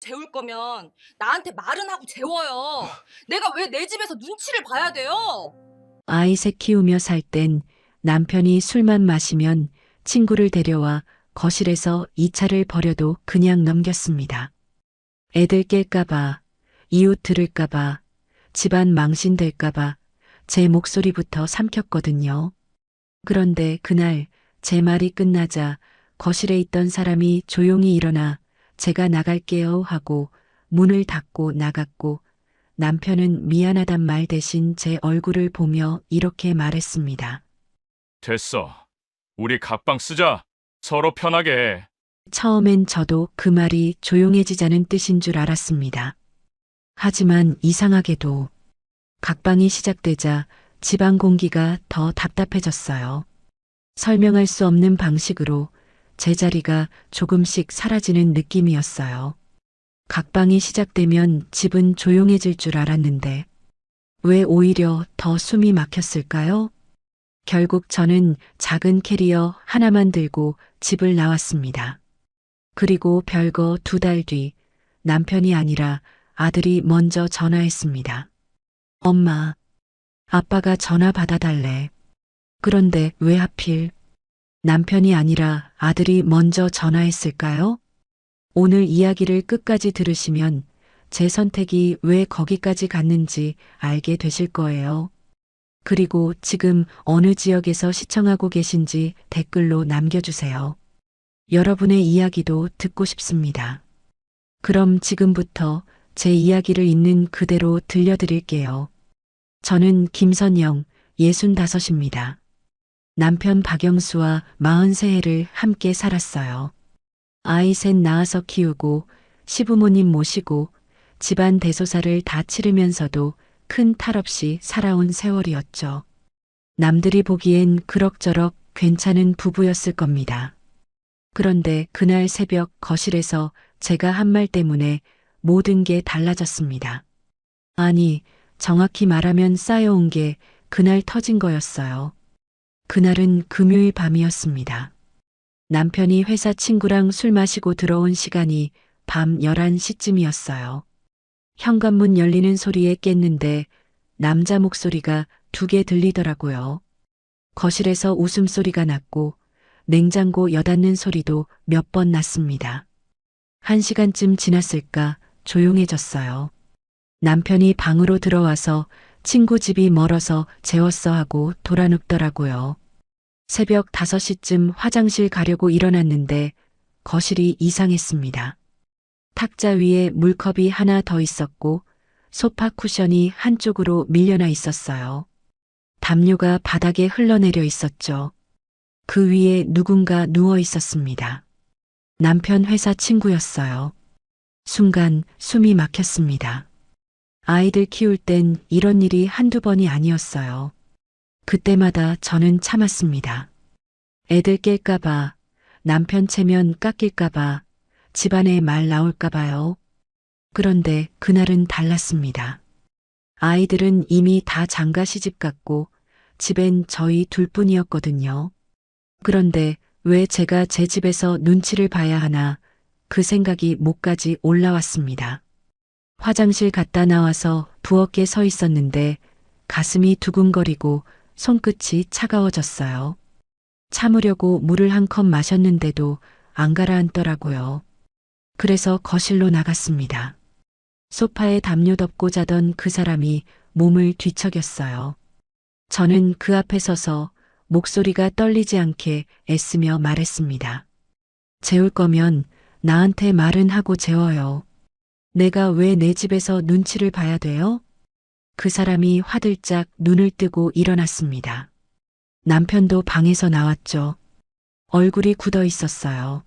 재울 거면 나한테 말은 하고 재워요. 내가 왜 내 집에서 눈치를 봐야 돼요? 아이 셋 키우며 살 땐 남편이 술만 마시면 친구를 데려와 거실에서 이 차를 버려도 그냥 넘겼습니다. 애들 깰까봐, 이웃 들을까봐, 집안 망신될까봐 제 목소리부터 삼켰거든요. 그런데 그날 제 말이 끝나자 거실에 있던 사람이 조용히 일어나 제가 나갈게요 하고 문을 닫고 나갔고 남편은 미안하단 말 대신 제 얼굴을 보며 이렇게 말했습니다. 됐어. 우리 각방 쓰자. 서로 편하게. 처음엔 저도 그 말이 조용해지자는 뜻인 줄 알았습니다. 하지만 이상하게도 각방이 시작되자 집안 공기가 더 답답해졌어요. 설명할 수 없는 방식으로 제 자리가 조금씩 사라지는 느낌이었어요. 각방이 시작되면 집은 조용해질 줄 알았는데 왜 오히려 더 숨이 막혔을까요? 결국 저는 작은 캐리어 하나만 들고 집을 나왔습니다. 그리고 별거 2달 뒤 남편이 아니라 아들이 먼저 전화했습니다. 엄마, 아빠가 전화 받아달래. 그런데 왜 하필 남편이 아니라 아들이 먼저 전화했을까요? 오늘 이야기를 끝까지 들으시면 제 선택이 왜 거기까지 갔는지 알게 되실 거예요. 그리고 지금 어느 지역에서 시청하고 계신지 댓글로 남겨주세요. 여러분의 이야기도 듣고 싶습니다. 그럼 지금부터 제 이야기를 있는 그대로 들려드릴게요. 저는 김선영, 65입니다. 남편 박영수와 43해를 함께 살았어요. 아이 셋 낳아서 키우고 시부모님 모시고 집안 대소사를 다 치르면서도 큰 탈 없이 살아온 세월이었죠. 남들이 보기엔 그럭저럭 괜찮은 부부였을 겁니다. 그런데 그날 새벽 거실에서 제가 한 말 때문에 모든 게 달라졌습니다. 아니, 정확히 말하면 쌓여온 게 그날 터진 거였어요. 그날은 금요일 밤이었습니다. 남편이 회사 친구랑 술 마시고 들어온 시간이 밤 11시쯤이었어요. 현관문 열리는 소리에 깼는데 남자 목소리가 2개 들리더라고요. 거실에서 웃음소리가 났고 냉장고 여닫는 소리도 몇 번 났습니다. 1시간쯤 지났을까 조용해졌어요. 남편이 방으로 들어와서 친구 집이 멀어서 재웠어 하고 돌아눕더라고요. 새벽 5시쯤 화장실 가려고 일어났는데 거실이 이상했습니다. 탁자 위에 물컵이 하나 더 있었고 소파 쿠션이 한쪽으로 밀려나 있었어요. 담요가 바닥에 흘러내려 있었죠. 그 위에 누군가 누워 있었습니다. 남편 회사 친구였어요. 순간 숨이 막혔습니다. 아이들 키울 땐 이런 일이 한두 번이 아니었어요. 그때마다 저는 참았습니다. 애들 깰까봐, 남편 체면 깎일까봐, 집안에 말 나올까봐요. 그런데 그날은 달랐습니다. 아이들은 이미 다 장가 시집 갔고 집엔 저희 둘뿐이었거든요. 그런데 왜 제가 제 집에서 눈치를 봐야 하나 그 생각이 목까지 올라왔습니다. 화장실 갔다 나와서 부엌에 서 있었는데 가슴이 두근거리고 손끝이 차가워졌어요. 참으려고 물을 한 컵 마셨는데도 안 가라앉더라고요. 그래서 거실로 나갔습니다. 소파에 담요 덮고 자던 그 사람이 몸을 뒤척였어요. 저는 그 앞에 서서 목소리가 떨리지 않게 애쓰며 말했습니다. 재울 거면 나한테 말은 하고 재워요. 내가 왜 내 집에서 눈치를 봐야 돼요? 그 사람이 화들짝 눈을 뜨고 일어났습니다. 남편도 방에서 나왔죠. 얼굴이 굳어 있었어요.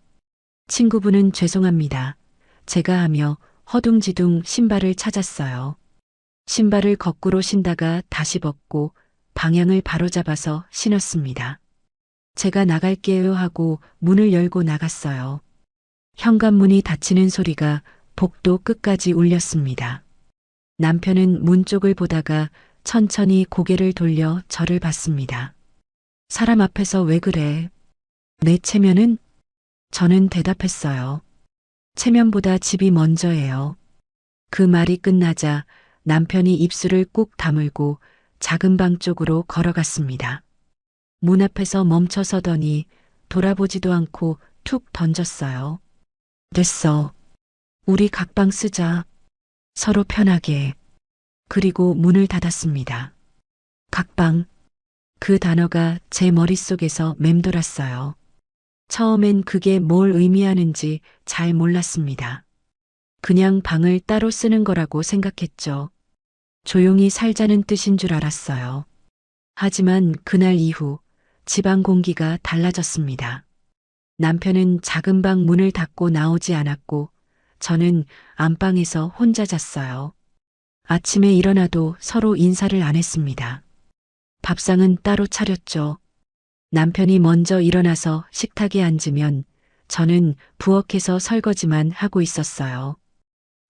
친구분은 죄송합니다. 제가 하며 허둥지둥 신발을 찾았어요. 신발을 거꾸로 신다가 다시 벗고 방향을 바로잡아서 신었습니다. 제가 나갈게요 하고 문을 열고 나갔어요. 현관문이 닫히는 소리가 복도 끝까지 울렸습니다. 남편은 문 쪽을 보다가 천천히 고개를 돌려 저를 봤습니다. 사람 앞에서 왜 그래? 내 체면은? 저는 대답했어요. 체면보다 집이 먼저예요. 그 말이 끝나자 남편이 입술을 꾹 다물고 작은 방 쪽으로 걸어갔습니다. 문 앞에서 멈춰 서더니 돌아보지도 않고 툭 던졌어요. 됐어. 우리 각방 쓰자. 서로 편하게. 그리고 문을 닫았습니다. 각방. 그 단어가 제 머릿속에서 맴돌았어요. 처음엔 그게 뭘 의미하는지 잘 몰랐습니다. 그냥 방을 따로 쓰는 거라고 생각했죠. 조용히 살자는 뜻인 줄 알았어요. 하지만 그날 이후 집안 공기가 달라졌습니다. 남편은 작은 방 문을 닫고 나오지 않았고 저는 안방에서 혼자 잤어요. 아침에 일어나도 서로 인사를 안 했습니다. 밥상은 따로 차렸죠. 남편이 먼저 일어나서 식탁에 앉으면 저는 부엌에서 설거지만 하고 있었어요.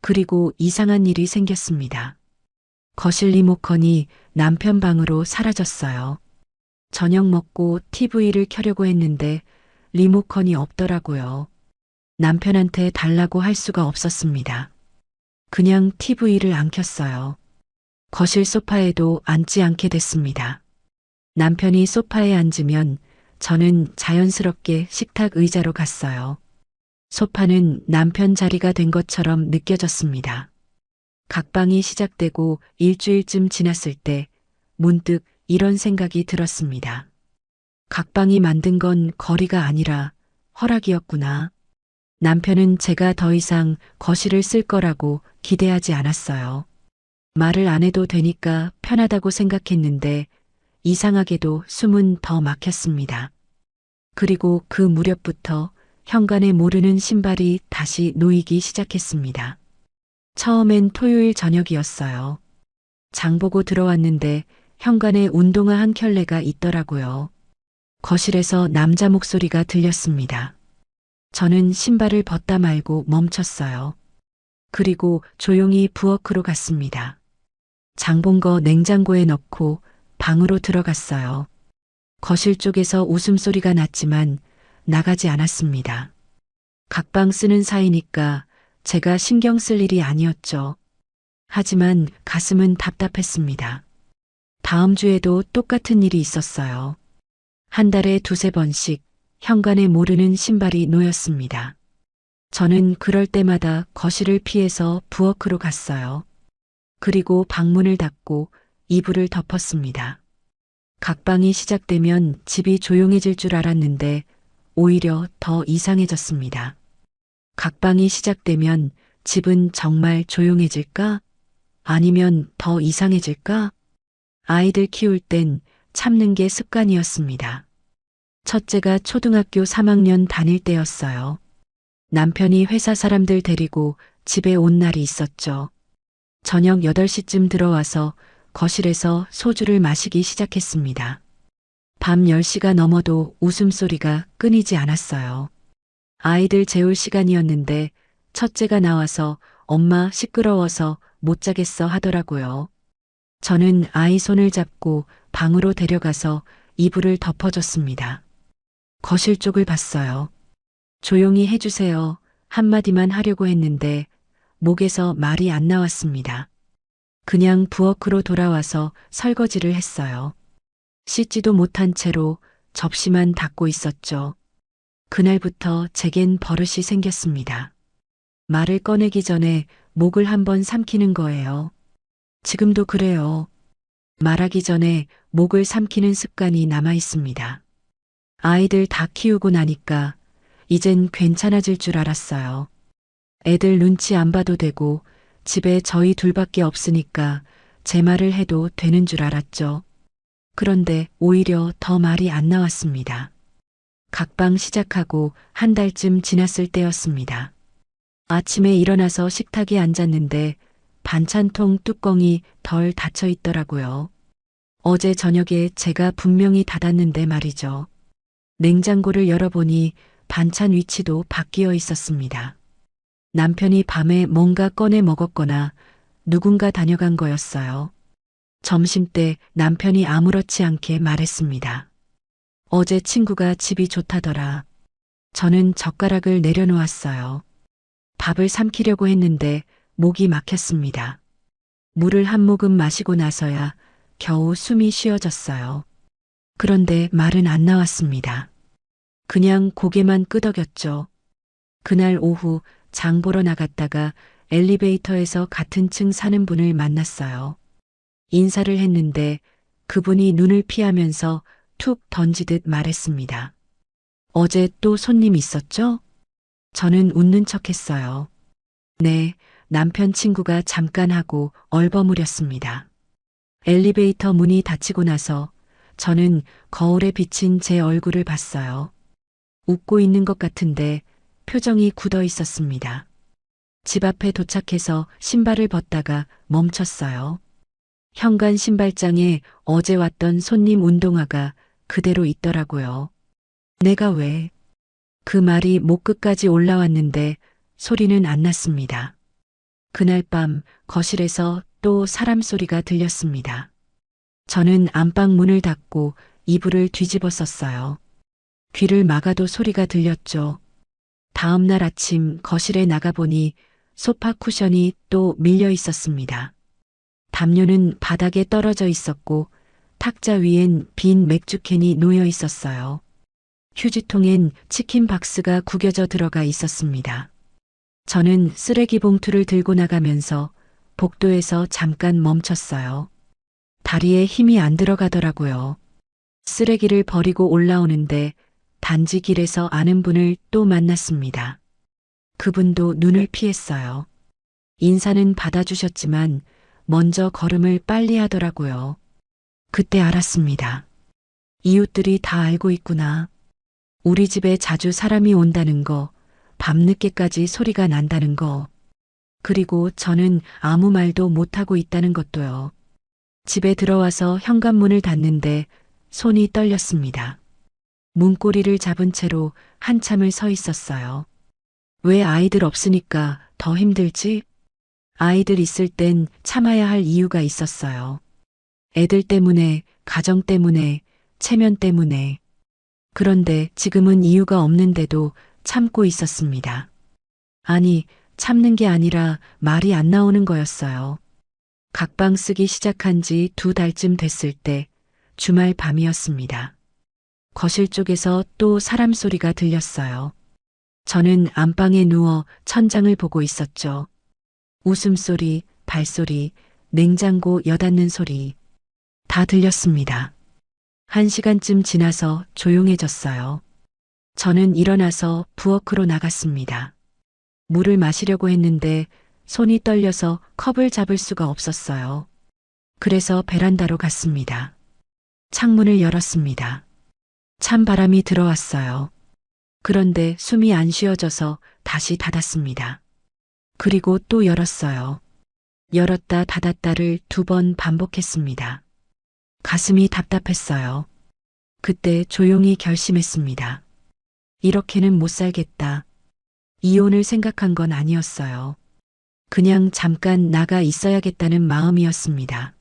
그리고 이상한 일이 생겼습니다. 거실 리모컨이 남편 방으로 사라졌어요. 저녁 먹고 TV를 켜려고 했는데 리모컨이 없더라고요. 남편한테 달라고 할 수가 없었습니다. 그냥 TV를 안 켰어요. 거실 소파에도 앉지 않게 됐습니다. 남편이 소파에 앉으면 저는 자연스럽게 식탁 의자로 갔어요. 소파는 남편 자리가 된 것처럼 느껴졌습니다. 각방이 시작되고 일주일쯤 지났을 때 문득 이런 생각이 들었습니다. 각방이 만든 건 거리가 아니라 허락이었구나. 남편은 제가 더 이상 거실을 쓸 거라고 기대하지 않았어요. 말을 안 해도 되니까 편하다고 생각했는데 이상하게도 숨은 더 막혔습니다. 그리고 그 무렵부터 현관에 모르는 신발이 다시 놓이기 시작했습니다. 처음엔 토요일 저녁이었어요. 장 보고 들어왔는데 현관에 운동화 한 켤레가 있더라고요. 거실에서 남자 목소리가 들렸습니다. 저는 신발을 벗다 말고 멈췄어요. 그리고 조용히 부엌으로 갔습니다. 장 본 거 냉장고에 넣고 방으로 들어갔어요. 거실 쪽에서 웃음소리가 났지만 나가지 않았습니다. 각방 쓰는 사이니까 제가 신경 쓸 일이 아니었죠. 하지만 가슴은 답답했습니다. 다음 주에도 똑같은 일이 있었어요. 한 달에 두세 번씩 현관에 모르는 신발이 놓였습니다. 저는 그럴 때마다 거실을 피해서 부엌으로 갔어요. 그리고 방문을 닫고 이불을 덮었습니다. 각방이 시작되면 집이 조용해질 줄 알았는데 오히려 더 이상해졌습니다. 각방이 시작되면 집은 정말 조용해질까? 아니면 더 이상해질까? 아이들 키울 땐 참는 게 습관이었습니다. 첫째가 초등학교 3학년 다닐 때였어요. 남편이 회사 사람들 데리고 집에 온 날이 있었죠. 저녁 8시쯤 들어와서 거실에서 소주를 마시기 시작했습니다. 밤 10시가 넘어도 웃음소리가 끊이지 않았어요. 아이들 재울 시간이었는데 첫째가 나와서 엄마 시끄러워서 못 자겠어 하더라고요. 저는 아이 손을 잡고 방으로 데려가서 이불을 덮어줬습니다. 거실 쪽을 봤어요. 조용히 해주세요. 한마디만 하려고 했는데 목에서 말이 안 나왔습니다. 그냥 부엌으로 돌아와서 설거지를 했어요. 씻지도 못한 채로 접시만 닦고 있었죠. 그날부터 제겐 버릇이 생겼습니다. 말을 꺼내기 전에 목을 한번 삼키는 거예요. 지금도 그래요. 말하기 전에 목을 삼키는 습관이 남아 있습니다. 아이들 다 키우고 나니까 이젠 괜찮아질 줄 알았어요. 애들 눈치 안 봐도 되고 집에 저희 둘밖에 없으니까 제 말을 해도 되는 줄 알았죠. 그런데 오히려 더 말이 안 나왔습니다. 각방 시작하고 한 달쯤 지났을 때였습니다. 아침에 일어나서 식탁에 앉았는데 반찬통 뚜껑이 덜 닫혀 있더라고요. 어제 저녁에 제가 분명히 닫았는데 말이죠. 냉장고를 열어보니 반찬 위치도 바뀌어 있었습니다. 남편이 밤에 뭔가 꺼내 먹었거나 누군가 다녀간 거였어요. 점심때 남편이 아무렇지 않게 말했습니다. 어제 친구가 집이 좋다더라. 저는 젓가락을 내려놓았어요. 밥을 삼키려고 했는데 목이 막혔습니다. 물을 한 모금 마시고 나서야 겨우 숨이 쉬어졌어요. 그런데 말은 안 나왔습니다. 그냥 고개만 끄덕였죠. 그날 오후 장 보러 나갔다가 엘리베이터에서 같은 층 사는 분을 만났어요. 인사를 했는데 그분이 눈을 피하면서 툭 던지듯 말했습니다. 어제 또 손님 있었죠? 저는 웃는 척 했어요. 네, 남편 친구가 잠깐 하고 얼버무렸습니다. 엘리베이터 문이 닫히고 나서 저는 거울에 비친 제 얼굴을 봤어요. 웃고 있는 것 같은데 표정이 굳어 있었습니다. 집 앞에 도착해서 신발을 벗다가 멈췄어요. 현관 신발장에 어제 왔던 손님 운동화가 그대로 있더라고요. 내가 왜? 그 말이 목 끝까지 올라왔는데 소리는 안 났습니다. 그날 밤 거실에서 또 사람 소리가 들렸습니다. 저는 안방 문을 닫고 이불을 뒤집어 썼어요. 귀를 막아도 소리가 들렸죠. 다음 날 아침 거실에 나가보니 소파 쿠션이 또 밀려 있었습니다. 담요는 바닥에 떨어져 있었고 탁자 위엔 빈 맥주캔이 놓여 있었어요. 휴지통엔 치킨 박스가 구겨져 들어가 있었습니다. 저는 쓰레기 봉투를 들고 나가면서 복도에서 잠깐 멈췄어요. 다리에 힘이 안 들어가더라고요. 쓰레기를 버리고 올라오는데 단지 길에서 아는 분을 또 만났습니다. 그분도 눈을 피했어요. 인사는 받아주셨지만 먼저 걸음을 빨리 하더라고요. 그때 알았습니다. 이웃들이 다 알고 있구나. 우리 집에 자주 사람이 온다는 거, 밤늦게까지 소리가 난다는 거, 그리고 저는 아무 말도 못하고 있다는 것도요. 집에 들어와서 현관문을 닫는데 손이 떨렸습니다. 문고리를 잡은 채로 한참을 서 있었어요. 왜 아이들 없으니까 더 힘들지? 아이들 있을 땐 참아야 할 이유가 있었어요. 애들 때문에, 가정 때문에, 체면 때문에. 그런데 지금은 이유가 없는데도 참고 있었습니다. 아니, 참는 게 아니라 말이 안 나오는 거였어요. 각방 쓰기 시작한 지 2달쯤 됐을 때 주말 밤이었습니다. 거실 쪽에서 또 사람 소리가 들렸어요. 저는 안방에 누워 천장을 보고 있었죠. 웃음소리, 발소리, 냉장고 여닫는 소리 다 들렸습니다. 1시간쯤 지나서 조용해졌어요. 저는 일어나서 부엌으로 나갔습니다. 물을 마시려고 했는데 손이 떨려서 컵을 잡을 수가 없었어요. 그래서 베란다로 갔습니다. 창문을 열었습니다. 찬 바람이 들어왔어요. 그런데 숨이 안 쉬어져서 다시 닫았습니다. 그리고 또 열었어요. 열었다 닫았다를 2번 반복했습니다. 가슴이 답답했어요. 그때 조용히 결심했습니다. 이렇게는 못 살겠다. 이혼을 생각한 건 아니었어요. 그냥 잠깐 나가 있어야겠다는 마음이었습니다.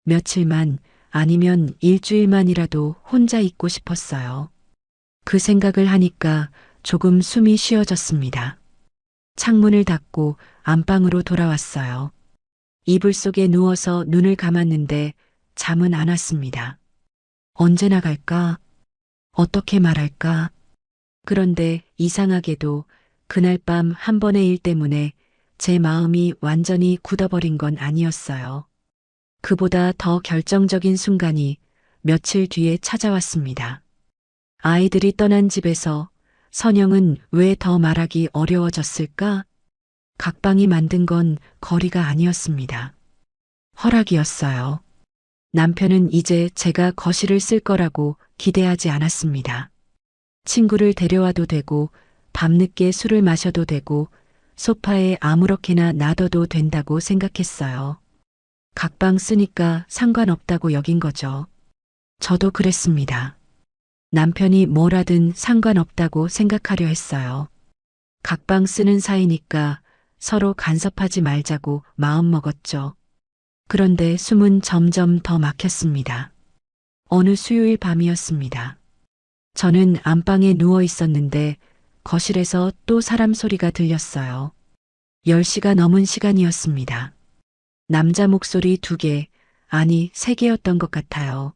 며칠만 아니면 일주일만이라도 혼자 있고 싶었어요. 그 생각을 하니까 조금 숨이 쉬어졌습니다. 창문을 닫고 안방으로 돌아왔어요. 이불 속에 누워서 눈을 감았는데 잠은 안 왔습니다. 언제 나갈까? 어떻게 말할까? 그런데 이상하게도 그날 밤 한 번의 일 때문에 제 마음이 완전히 굳어버린 건 아니었어요. 그보다 더 결정적인 순간이 며칠 뒤에 찾아왔습니다. 아이들이 떠난 집에서 선영은 왜 더 말하기 어려워졌을까? 각방이 만든 건 거리가 아니었습니다. 허락이었어요. 남편은 이제 제가 거실을 쓸 거라고 기대하지 않았습니다. 친구를 데려와도 되고 밤늦게 술을 마셔도 되고 소파에 아무렇게나 놔둬도 된다고 생각했어요. 각방 쓰니까 상관없다고 여긴 거죠. 저도 그랬습니다. 남편이 뭘 하든 상관없다고 생각하려 했어요. 각방 쓰는 사이니까 서로 간섭하지 말자고 마음먹었죠. 그런데 숨은 점점 더 막혔습니다. 어느 수요일 밤이었습니다. 저는 안방에 누워 있었는데 거실에서 또 사람 소리가 들렸어요. 10시가 넘은 시간이었습니다. 남자 목소리 2개, 아니 3개였던 것 같아요.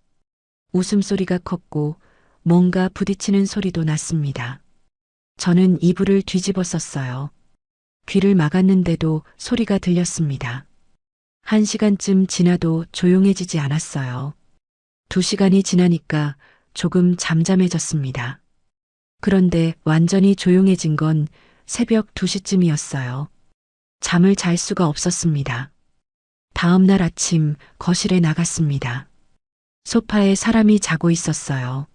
웃음소리가 컸고 뭔가 부딪히는 소리도 났습니다. 저는 이불을 뒤집어 썼어요. 귀를 막았는데도 소리가 들렸습니다. 1시간쯤 지나도 조용해지지 않았어요. 2시간이 지나니까 조금 잠잠해졌습니다. 그런데 완전히 조용해진 건 새벽 2시쯤이었어요. 잠을 잘 수가 없었습니다. 다음 날 아침 거실에 나갔습니다. 소파에 사람이 자고 있었어요.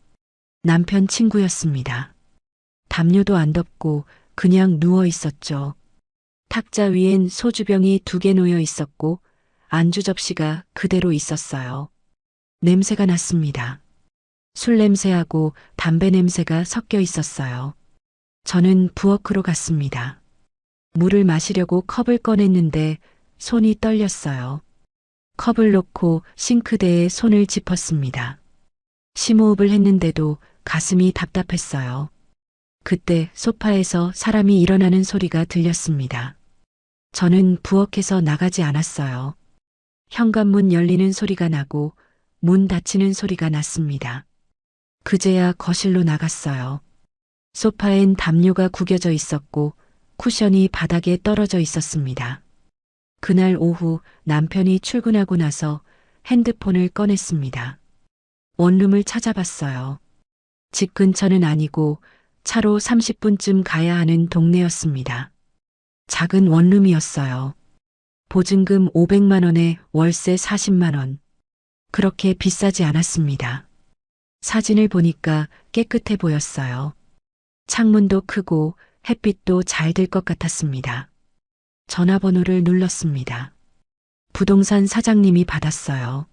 남편 친구였습니다. 담요도 안 덮고 그냥 누워 있었죠. 탁자 위엔 소주병이 2개 놓여 있었고 안주 접시가 그대로 있었어요. 냄새가 났습니다. 술 냄새하고 담배 냄새가 섞여 있었어요. 저는 부엌으로 갔습니다. 물을 마시려고 컵을 꺼냈는데 손이 떨렸어요. 컵을 놓고 싱크대에 손을 짚었습니다. 심호흡을 했는데도 가슴이 답답했어요. 그때 소파에서 사람이 일어나는 소리가 들렸습니다. 저는 부엌에서 나가지 않았어요. 현관문 열리는 소리가 나고 문 닫히는 소리가 났습니다. 그제야 거실로 나갔어요. 소파엔 담요가 구겨져 있었고 쿠션이 바닥에 떨어져 있었습니다. 그날 오후 남편이 출근하고 나서 핸드폰을 꺼냈습니다. 원룸을 찾아봤어요. 집 근처는 아니고 차로 30분쯤 가야 하는 동네였습니다. 작은 원룸이었어요. 보증금 500만 원에 월세 40만 원. 그렇게 비싸지 않았습니다. 사진을 보니까 깨끗해 보였어요. 창문도 크고 햇빛도 잘 들 것 같았습니다. 전화번호를 눌렀습니다. 부동산 사장님이 받았어요.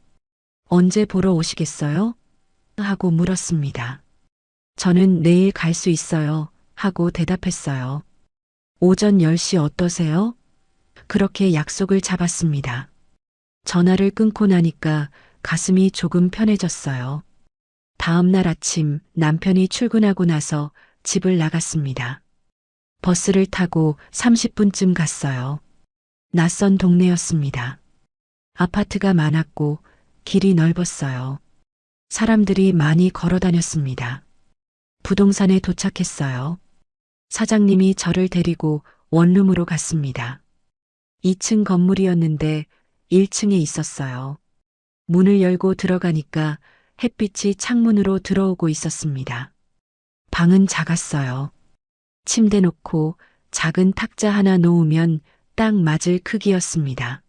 언제 보러 오시겠어요? 하고 물었습니다. 저는 내일 갈 수 있어요. 하고 대답했어요. 오전 10시 어떠세요? 그렇게 약속을 잡았습니다. 전화를 끊고 나니까 가슴이 조금 편해졌어요. 다음 날 아침 남편이 출근하고 나서 집을 나갔습니다. 버스를 타고 30분쯤 갔어요. 낯선 동네였습니다. 아파트가 많았고 길이 넓었어요. 사람들이 많이 걸어 다녔습니다. 부동산에 도착했어요. 사장님이 저를 데리고 원룸으로 갔습니다. 2층 건물이었는데 1층에 있었어요. 문을 열고 들어가니까 햇빛이 창문으로 들어오고 있었습니다. 방은 작았어요. 침대 놓고 작은 탁자 하나 놓으면 딱 맞을 크기였습니다.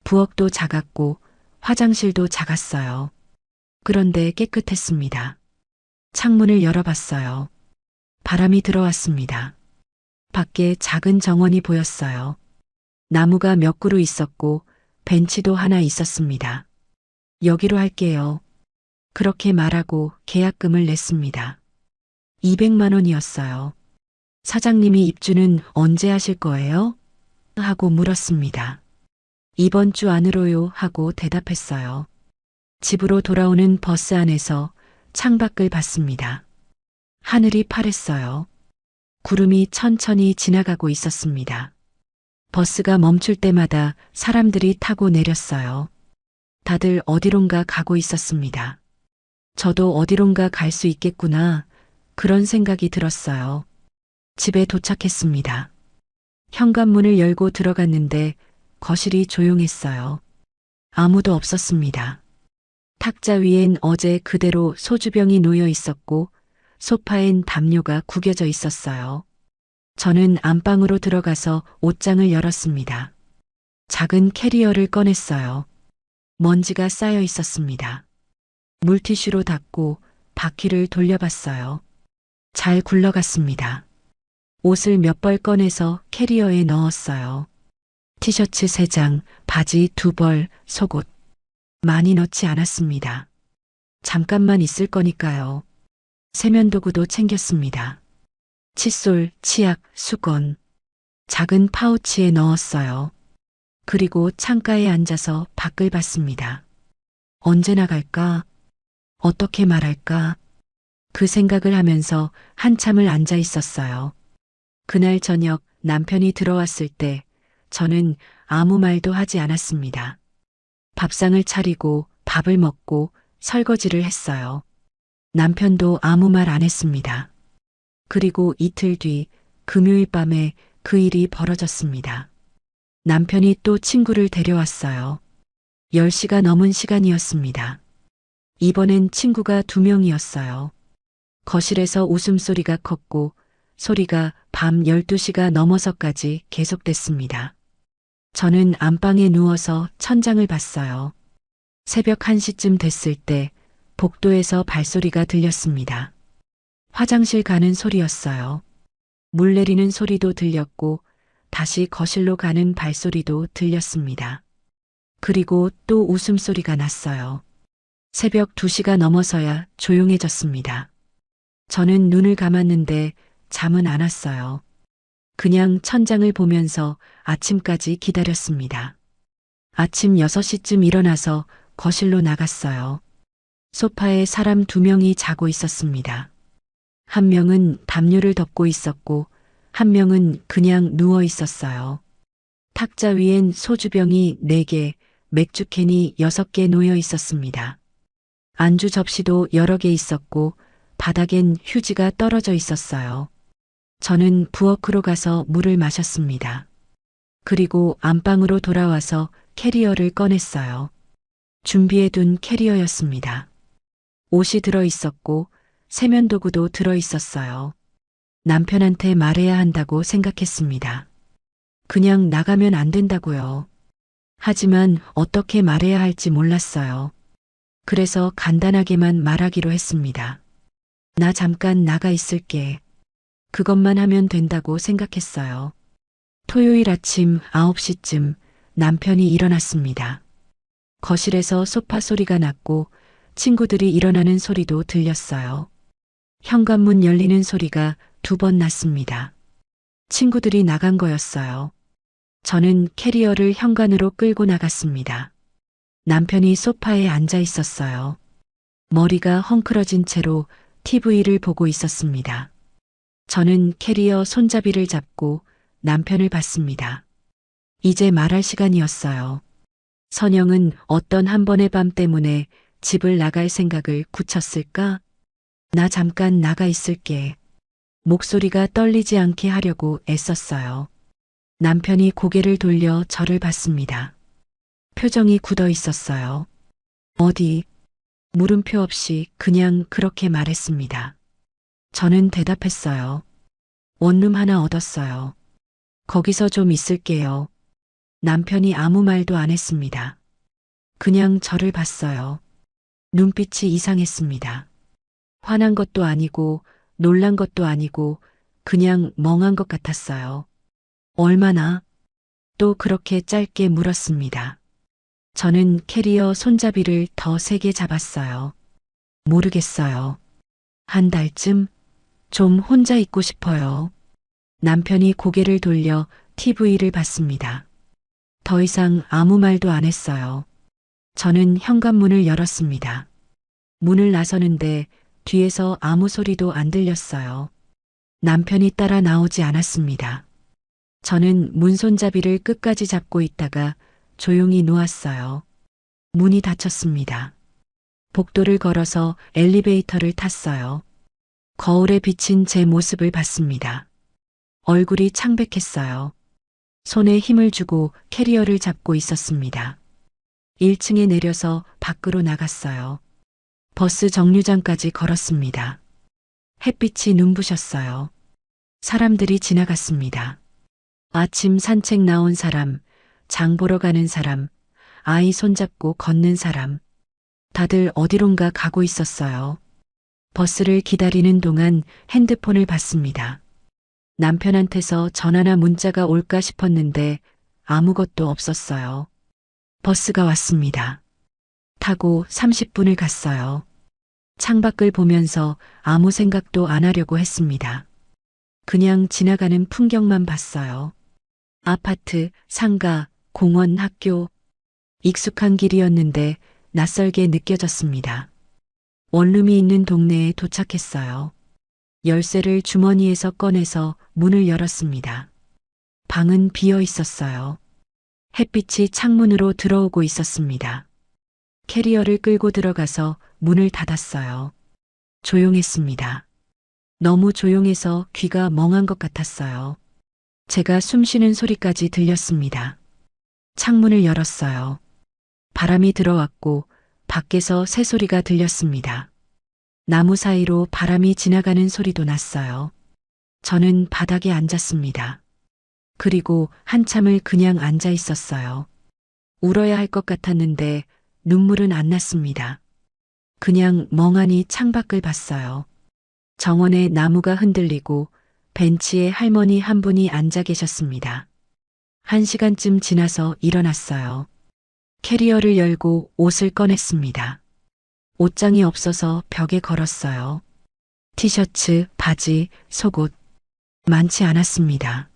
부엌도 작았고 화장실도 작았어요. 그런데 깨끗했습니다. 창문을 열어봤어요. 바람이 들어왔습니다. 밖에 작은 정원이 보였어요. 나무가 몇 그루 있었고 벤치도 하나 있었습니다. 여기로 할게요. 그렇게 말하고 계약금을 냈습니다. 200만 원이었어요. 사장님이 입주는 언제 하실 거예요? 하고 물었습니다. 이번 주 안으로요 하고 대답했어요. 집으로 돌아오는 버스 안에서 창밖을 봤습니다. 하늘이 파랬어요. 구름이 천천히 지나가고 있었습니다. 버스가 멈출 때마다 사람들이 타고 내렸어요. 다들 어디론가 가고 있었습니다. 저도 어디론가 갈 수 있겠구나, 그런 생각이 들었어요. 집에 도착했습니다. 현관문을 열고 들어갔는데 거실이 조용했어요. 아무도 없었습니다. 탁자 위엔 어제 그대로 소주병이 놓여 있었고 소파엔 담요가 구겨져 있었어요. 저는 안방으로 들어가서 옷장을 열었습니다. 작은 캐리어를 꺼냈어요. 먼지가 쌓여 있었습니다. 물티슈로 닦고 바퀴를 돌려봤어요. 잘 굴러갔습니다. 옷을 몇 벌 꺼내서 캐리어에 넣었어요. 티셔츠 3장, 바지 2벌, 속옷. 많이 넣지 않았습니다. 잠깐만 있을 거니까요. 세면도구도 챙겼습니다. 칫솔, 치약, 수건. 작은 파우치에 넣었어요. 그리고 창가에 앉아서 밖을 봤습니다. 언제 나갈까? 어떻게 말할까? 그 생각을 하면서 한참을 앉아 있었어요. 그날 저녁 남편이 들어왔을 때 저는 아무 말도 하지 않았습니다. 밥상을 차리고 밥을 먹고 설거지를 했어요. 남편도 아무 말 안 했습니다. 그리고 이틀 뒤 금요일 밤에 그 일이 벌어졌습니다. 남편이 또 친구를 데려왔어요. 10시가 넘은 시간이었습니다. 이번엔 친구가 2명이었어요. 거실에서 웃음소리가 컸고 소리가 밤 12시가 넘어서까지 계속됐습니다. 저는 안방에 누워서 천장을 봤어요. 새벽 1시쯤 됐을 때 복도에서 발소리가 들렸습니다. 화장실 가는 소리였어요. 물 내리는 소리도 들렸고 다시 거실로 가는 발소리도 들렸습니다. 그리고 또 웃음소리가 났어요. 새벽 2시가 넘어서야 조용해졌습니다. 저는 눈을 감았는데 잠은 안 왔어요. 그냥 천장을 보면서 아침까지 기다렸습니다. 아침 6시쯤 일어나서 거실로 나갔어요. 소파에 사람 2명이 자고 있었습니다. 한 명은 담요를 덮고 있었고 한 명은 그냥 누워 있었어요. 탁자 위엔 소주병이 4개, 맥주캔이 6개 놓여 있었습니다. 안주 접시도 여러 개 있었고 바닥엔 휴지가 떨어져 있었어요. 저는 부엌으로 가서 물을 마셨습니다. 그리고 안방으로 돌아와서 캐리어를 꺼냈어요. 준비해둔 캐리어였습니다. 옷이 들어 있었고 세면도구도 들어 있었어요. 남편한테 말해야 한다고 생각했습니다. 그냥 나가면 안 된다고요. 하지만 어떻게 말해야 할지 몰랐어요. 그래서 간단하게만 말하기로 했습니다. 나 잠깐 나가 있을게. 그것만 하면 된다고 생각했어요. 토요일 아침 9시쯤 남편이 일어났습니다. 거실에서 소파 소리가 났고 친구들이 일어나는 소리도 들렸어요. 현관문 열리는 소리가 2번 났습니다. 친구들이 나간 거였어요. 저는 캐리어를 현관으로 끌고 나갔습니다. 남편이 소파에 앉아 있었어요. 머리가 헝클어진 채로 TV를 보고 있었습니다. 저는 캐리어 손잡이를 잡고 남편을 봤습니다. 이제 말할 시간이었어요. 선영은 어떤 한 번의 밤 때문에 집을 나갈 생각을 굳혔을까? 나 잠깐 나가 있을게. 목소리가 떨리지 않게 하려고 애썼어요. 남편이 고개를 돌려 저를 봤습니다. 표정이 굳어 있었어요. 어디? 물음표 없이 그냥 그렇게 말했습니다. 저는 대답했어요. 원룸 하나 얻었어요. 거기서 좀 있을게요. 남편이 아무 말도 안 했습니다. 그냥 저를 봤어요. 눈빛이 이상했습니다. 화난 것도 아니고 놀란 것도 아니고 그냥 멍한 것 같았어요. 얼마나? 또 그렇게 짧게 물었습니다. 저는 캐리어 손잡이를 더 세게 잡았어요. 모르겠어요. 한 달쯤? 좀 혼자 있고 싶어요. 남편이 고개를 돌려 TV를 봤습니다. 더 이상 아무 말도 안 했어요. 저는 현관문을 열었습니다. 문을 나서는데 뒤에서 아무 소리도 안 들렸어요. 남편이 따라 나오지 않았습니다. 저는 문 손잡이를 끝까지 잡고 있다가 조용히 놓았어요. 문이 닫혔습니다. 복도를 걸어서 엘리베이터를 탔어요. 거울에 비친 제 모습을 봤습니다. 얼굴이 창백했어요. 손에 힘을 주고 캐리어를 잡고 있었습니다. 1층에 내려서 밖으로 나갔어요. 버스 정류장까지 걸었습니다. 햇빛이 눈부셨어요. 사람들이 지나갔습니다. 아침 산책 나온 사람, 장 보러 가는 사람, 아이 손잡고 걷는 사람. 다들 어디론가 가고 있었어요. 버스를 기다리는 동안 핸드폰을 봤습니다. 남편한테서 전화나 문자가 올까 싶었는데 아무것도 없었어요. 버스가 왔습니다. 타고 30분을 갔어요. 창밖을 보면서 아무 생각도 안 하려고 했습니다. 그냥 지나가는 풍경만 봤어요. 아파트, 상가, 공원, 학교. 익숙한 길이었는데 낯설게 느껴졌습니다. 원룸이 있는 동네에 도착했어요. 열쇠를 주머니에서 꺼내서 문을 열었습니다. 방은 비어 있었어요. 햇빛이 창문으로 들어오고 있었습니다. 캐리어를 끌고 들어가서 문을 닫았어요. 조용했습니다. 너무 조용해서 귀가 멍한 것 같았어요. 제가 숨 쉬는 소리까지 들렸습니다. 창문을 열었어요. 바람이 들어왔고 밖에서 새소리가 들렸습니다. 나무 사이로 바람이 지나가는 소리도 났어요. 저는 바닥에 앉았습니다. 그리고 한참을 그냥 앉아 있었어요. 울어야 할 것 같았는데 눈물은 안 났습니다. 그냥 멍하니 창밖을 봤어요. 정원에 나무가 흔들리고 벤치에 할머니 한 분이 앉아 계셨습니다. 1시간쯤 지나서 일어났어요. 캐리어를 열고 옷을 꺼냈습니다. 옷장이 없어서 벽에 걸었어요. 티셔츠, 바지, 속옷. 많지 않았습니다.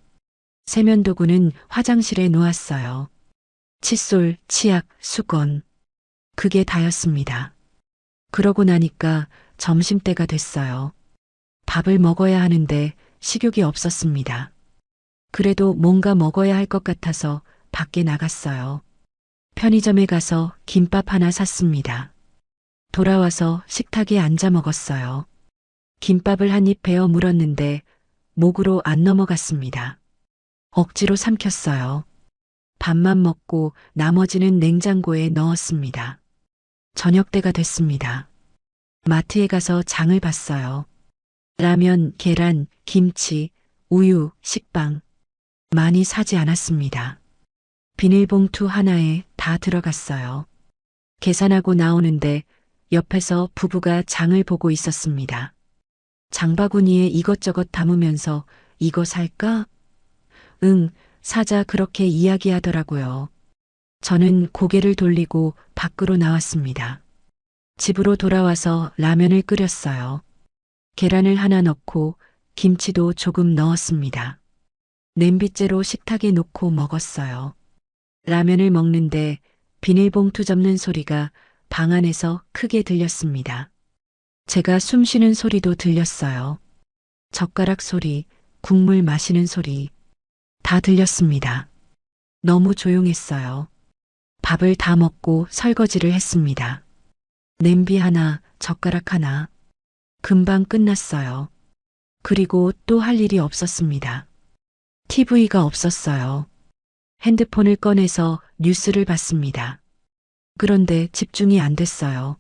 세면도구는 화장실에 놓았어요. 칫솔, 치약, 수건. 그게 다였습니다. 그러고 나니까 점심때가 됐어요. 밥을 먹어야 하는데 식욕이 없었습니다. 그래도 뭔가 먹어야 할 것 같아서 밖에 나갔어요. 편의점에 가서 김밥 하나 샀습니다. 돌아와서 식탁에 앉아 먹었어요. 김밥을 한 입 베어 물었는데 목으로 안 넘어갔습니다. 억지로 삼켰어요. 밥만 먹고 나머지는 냉장고에 넣었습니다. 저녁 때가 됐습니다. 마트에 가서 장을 봤어요. 라면, 계란, 김치, 우유, 식빵. 많이 사지 않았습니다. 비닐봉투 하나에 다 들어갔어요. 계산하고 나오는데 옆에서 부부가 장을 보고 있었습니다. 장바구니에 이것저것 담으면서 이거 살까? 응, 사자 그렇게 이야기하더라고요. 저는 고개를 돌리고 밖으로 나왔습니다. 집으로 돌아와서 라면을 끓였어요. 계란을 하나 넣고 김치도 조금 넣었습니다. 냄비째로 식탁에 놓고 먹었어요. 라면을 먹는데 비닐봉투 접는 소리가 방 안에서 크게 들렸습니다. 제가 숨 쉬는 소리도 들렸어요. 젓가락 소리, 국물 마시는 소리 다 들렸습니다. 너무 조용했어요. 밥을 다 먹고 설거지를 했습니다. 냄비 하나, 젓가락 하나. 금방 끝났어요. 그리고 또 할 일이 없었습니다. TV가 없었어요. 핸드폰을 꺼내서 뉴스를 봤습니다. 그런데 집중이 안 됐어요.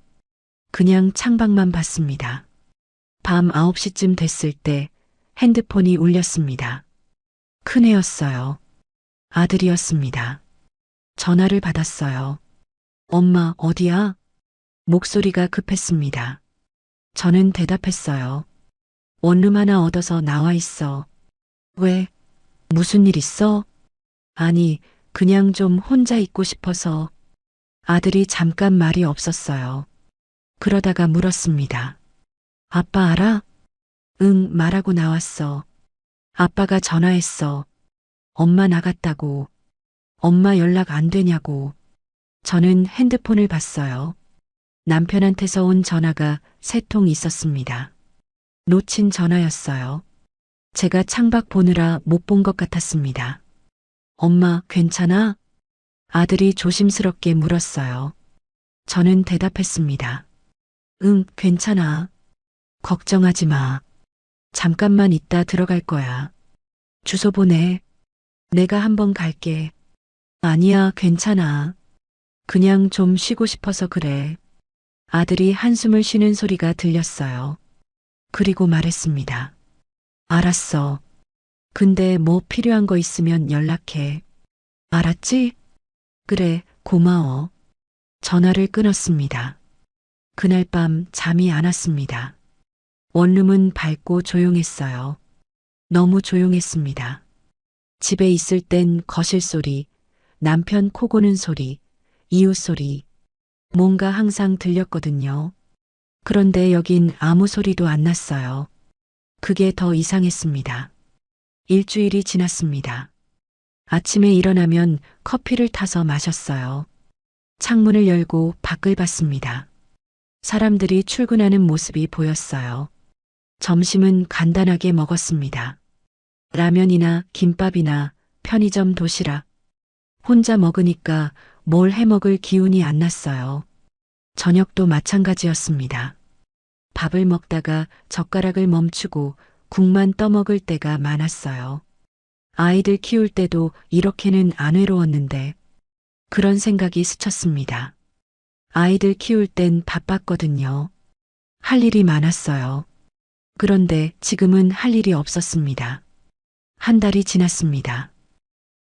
그냥 창밖만 봤습니다. 밤 9시쯤 됐을 때 핸드폰이 울렸습니다. 큰애였어요. 아들이었습니다. 전화를 받았어요. 엄마, 어디야? 목소리가 급했습니다. 저는 대답했어요. 원룸 하나 얻어서 나와 있어. 왜? 무슨 일 있어? 아니, 그냥 좀 혼자 있고 싶어서. 아들이 잠깐 말이 없었어요. 그러다가 물었습니다. 아빠 알아? 응, 말하고 나왔어. 아빠가 전화했어. 엄마 나갔다고. 엄마 연락 안 되냐고. 저는 핸드폰을 봤어요. 남편한테서 온 전화가 3통 있었습니다. 놓친 전화였어요. 제가 창밖 보느라 못 본 것 같았습니다. 엄마, 괜찮아? 아들이 조심스럽게 물었어요. 저는 대답했습니다. 응, 괜찮아. 걱정하지 마. 잠깐만 있다 들어갈 거야. 주소 보내. 내가 한번 갈게. 아니야, 괜찮아. 그냥 좀 쉬고 싶어서 그래. 아들이 한숨을 쉬는 소리가 들렸어요. 그리고 말했습니다. 알았어. 근데 뭐 필요한 거 있으면 연락해. 알았지? 그래, 고마워. 전화를 끊었습니다. 그날 밤 잠이 안 왔습니다. 원룸은 밝고 조용했어요. 너무 조용했습니다. 집에 있을 땐 거실 소리, 남편 코 고는 소리, 이웃 소리, 뭔가 항상 들렸거든요. 그런데 여긴 아무 소리도 안 났어요. 그게 더 이상했습니다. 일주일이 지났습니다. 아침에 일어나면 커피를 타서 마셨어요. 창문을 열고 밖을 봤습니다. 사람들이 출근하는 모습이 보였어요. 점심은 간단하게 먹었습니다. 라면이나 김밥이나 편의점 도시락. 혼자 먹으니까 뭘 해먹을 기운이 안 났어요. 저녁도 마찬가지였습니다. 밥을 먹다가 젓가락을 멈추고 국만 떠먹을 때가 많았어요. 아이들 키울 때도 이렇게는 안 외로웠는데 그런 생각이 스쳤습니다. 아이들 키울 땐 바빴거든요. 할 일이 많았어요. 그런데 지금은 할 일이 없었습니다. 한 달이 지났습니다.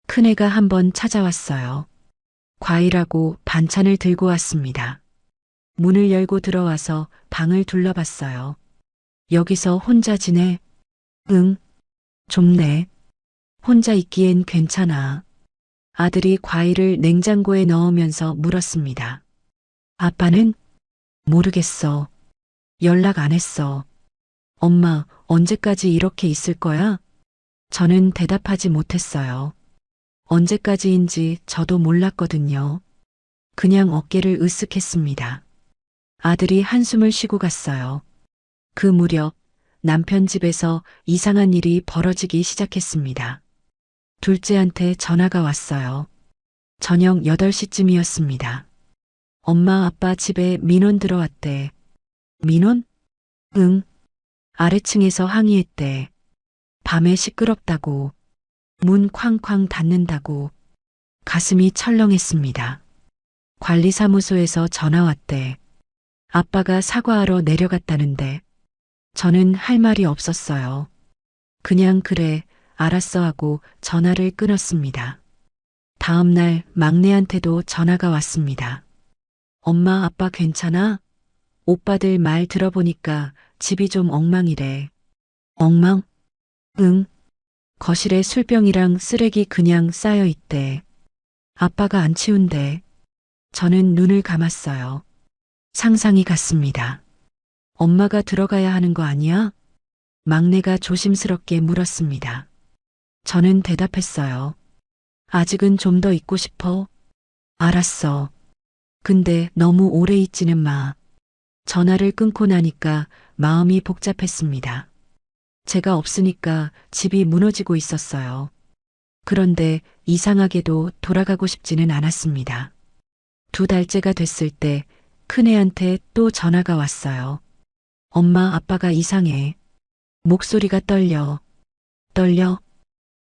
큰애가 한번 찾아왔어요. 과일하고 반찬을 들고 왔습니다. 문을 열고 들어와서 방을 둘러봤어요. 여기서 혼자 지내? 응, 좁네. 혼자 있기엔 괜찮아. 아들이 과일을 냉장고에 넣으면서 물었습니다. 아빠는? 모르겠어. 연락 안 했어. 엄마, 언제까지 이렇게 있을 거야? 저는 대답하지 못했어요. 언제까지인지 저도 몰랐거든요. 그냥 어깨를 으쓱했습니다. 아들이 한숨을 쉬고 갔어요. 그 무렵 남편 집에서 이상한 일이 벌어지기 시작했습니다. 둘째한테 전화가 왔어요. 저녁 8시쯤이었습니다. 엄마 아빠 집에 민원 들어왔대. 민원? 응. 아래층에서 항의했대. 밤에 시끄럽다고. 문 쾅쾅 닫는다고. 가슴이 철렁했습니다. 관리사무소에서 전화 왔대. 아빠가 사과하러 내려갔다는데 저는 할 말이 없었어요. 그냥 그래, 알았어 하고 전화를 끊었습니다. 다음 날 막내한테도 전화가 왔습니다. 엄마 아빠 괜찮아? 오빠들 말 들어보니까 집이 좀 엉망이래. 엉망? 응. 거실에 술병이랑 쓰레기 그냥 쌓여 있대. 아빠가 안 치운대. 저는 눈을 감았어요. 상상이 갔습니다. 엄마가 들어가야 하는 거 아니야? 막내가 조심스럽게 물었습니다. 저는 대답했어요. 아직은 좀 더 있고 싶어. 알았어. 근데 너무 오래 있지는 마. 전화를 끊고 나니까 마음이 복잡했습니다. 제가 없으니까 집이 무너지고 있었어요. 그런데 이상하게도 돌아가고 싶지는 않았습니다. 2달째가 됐을 때 큰애한테 또 전화가 왔어요. 엄마 아빠가 이상해. 목소리가 떨려. 떨려?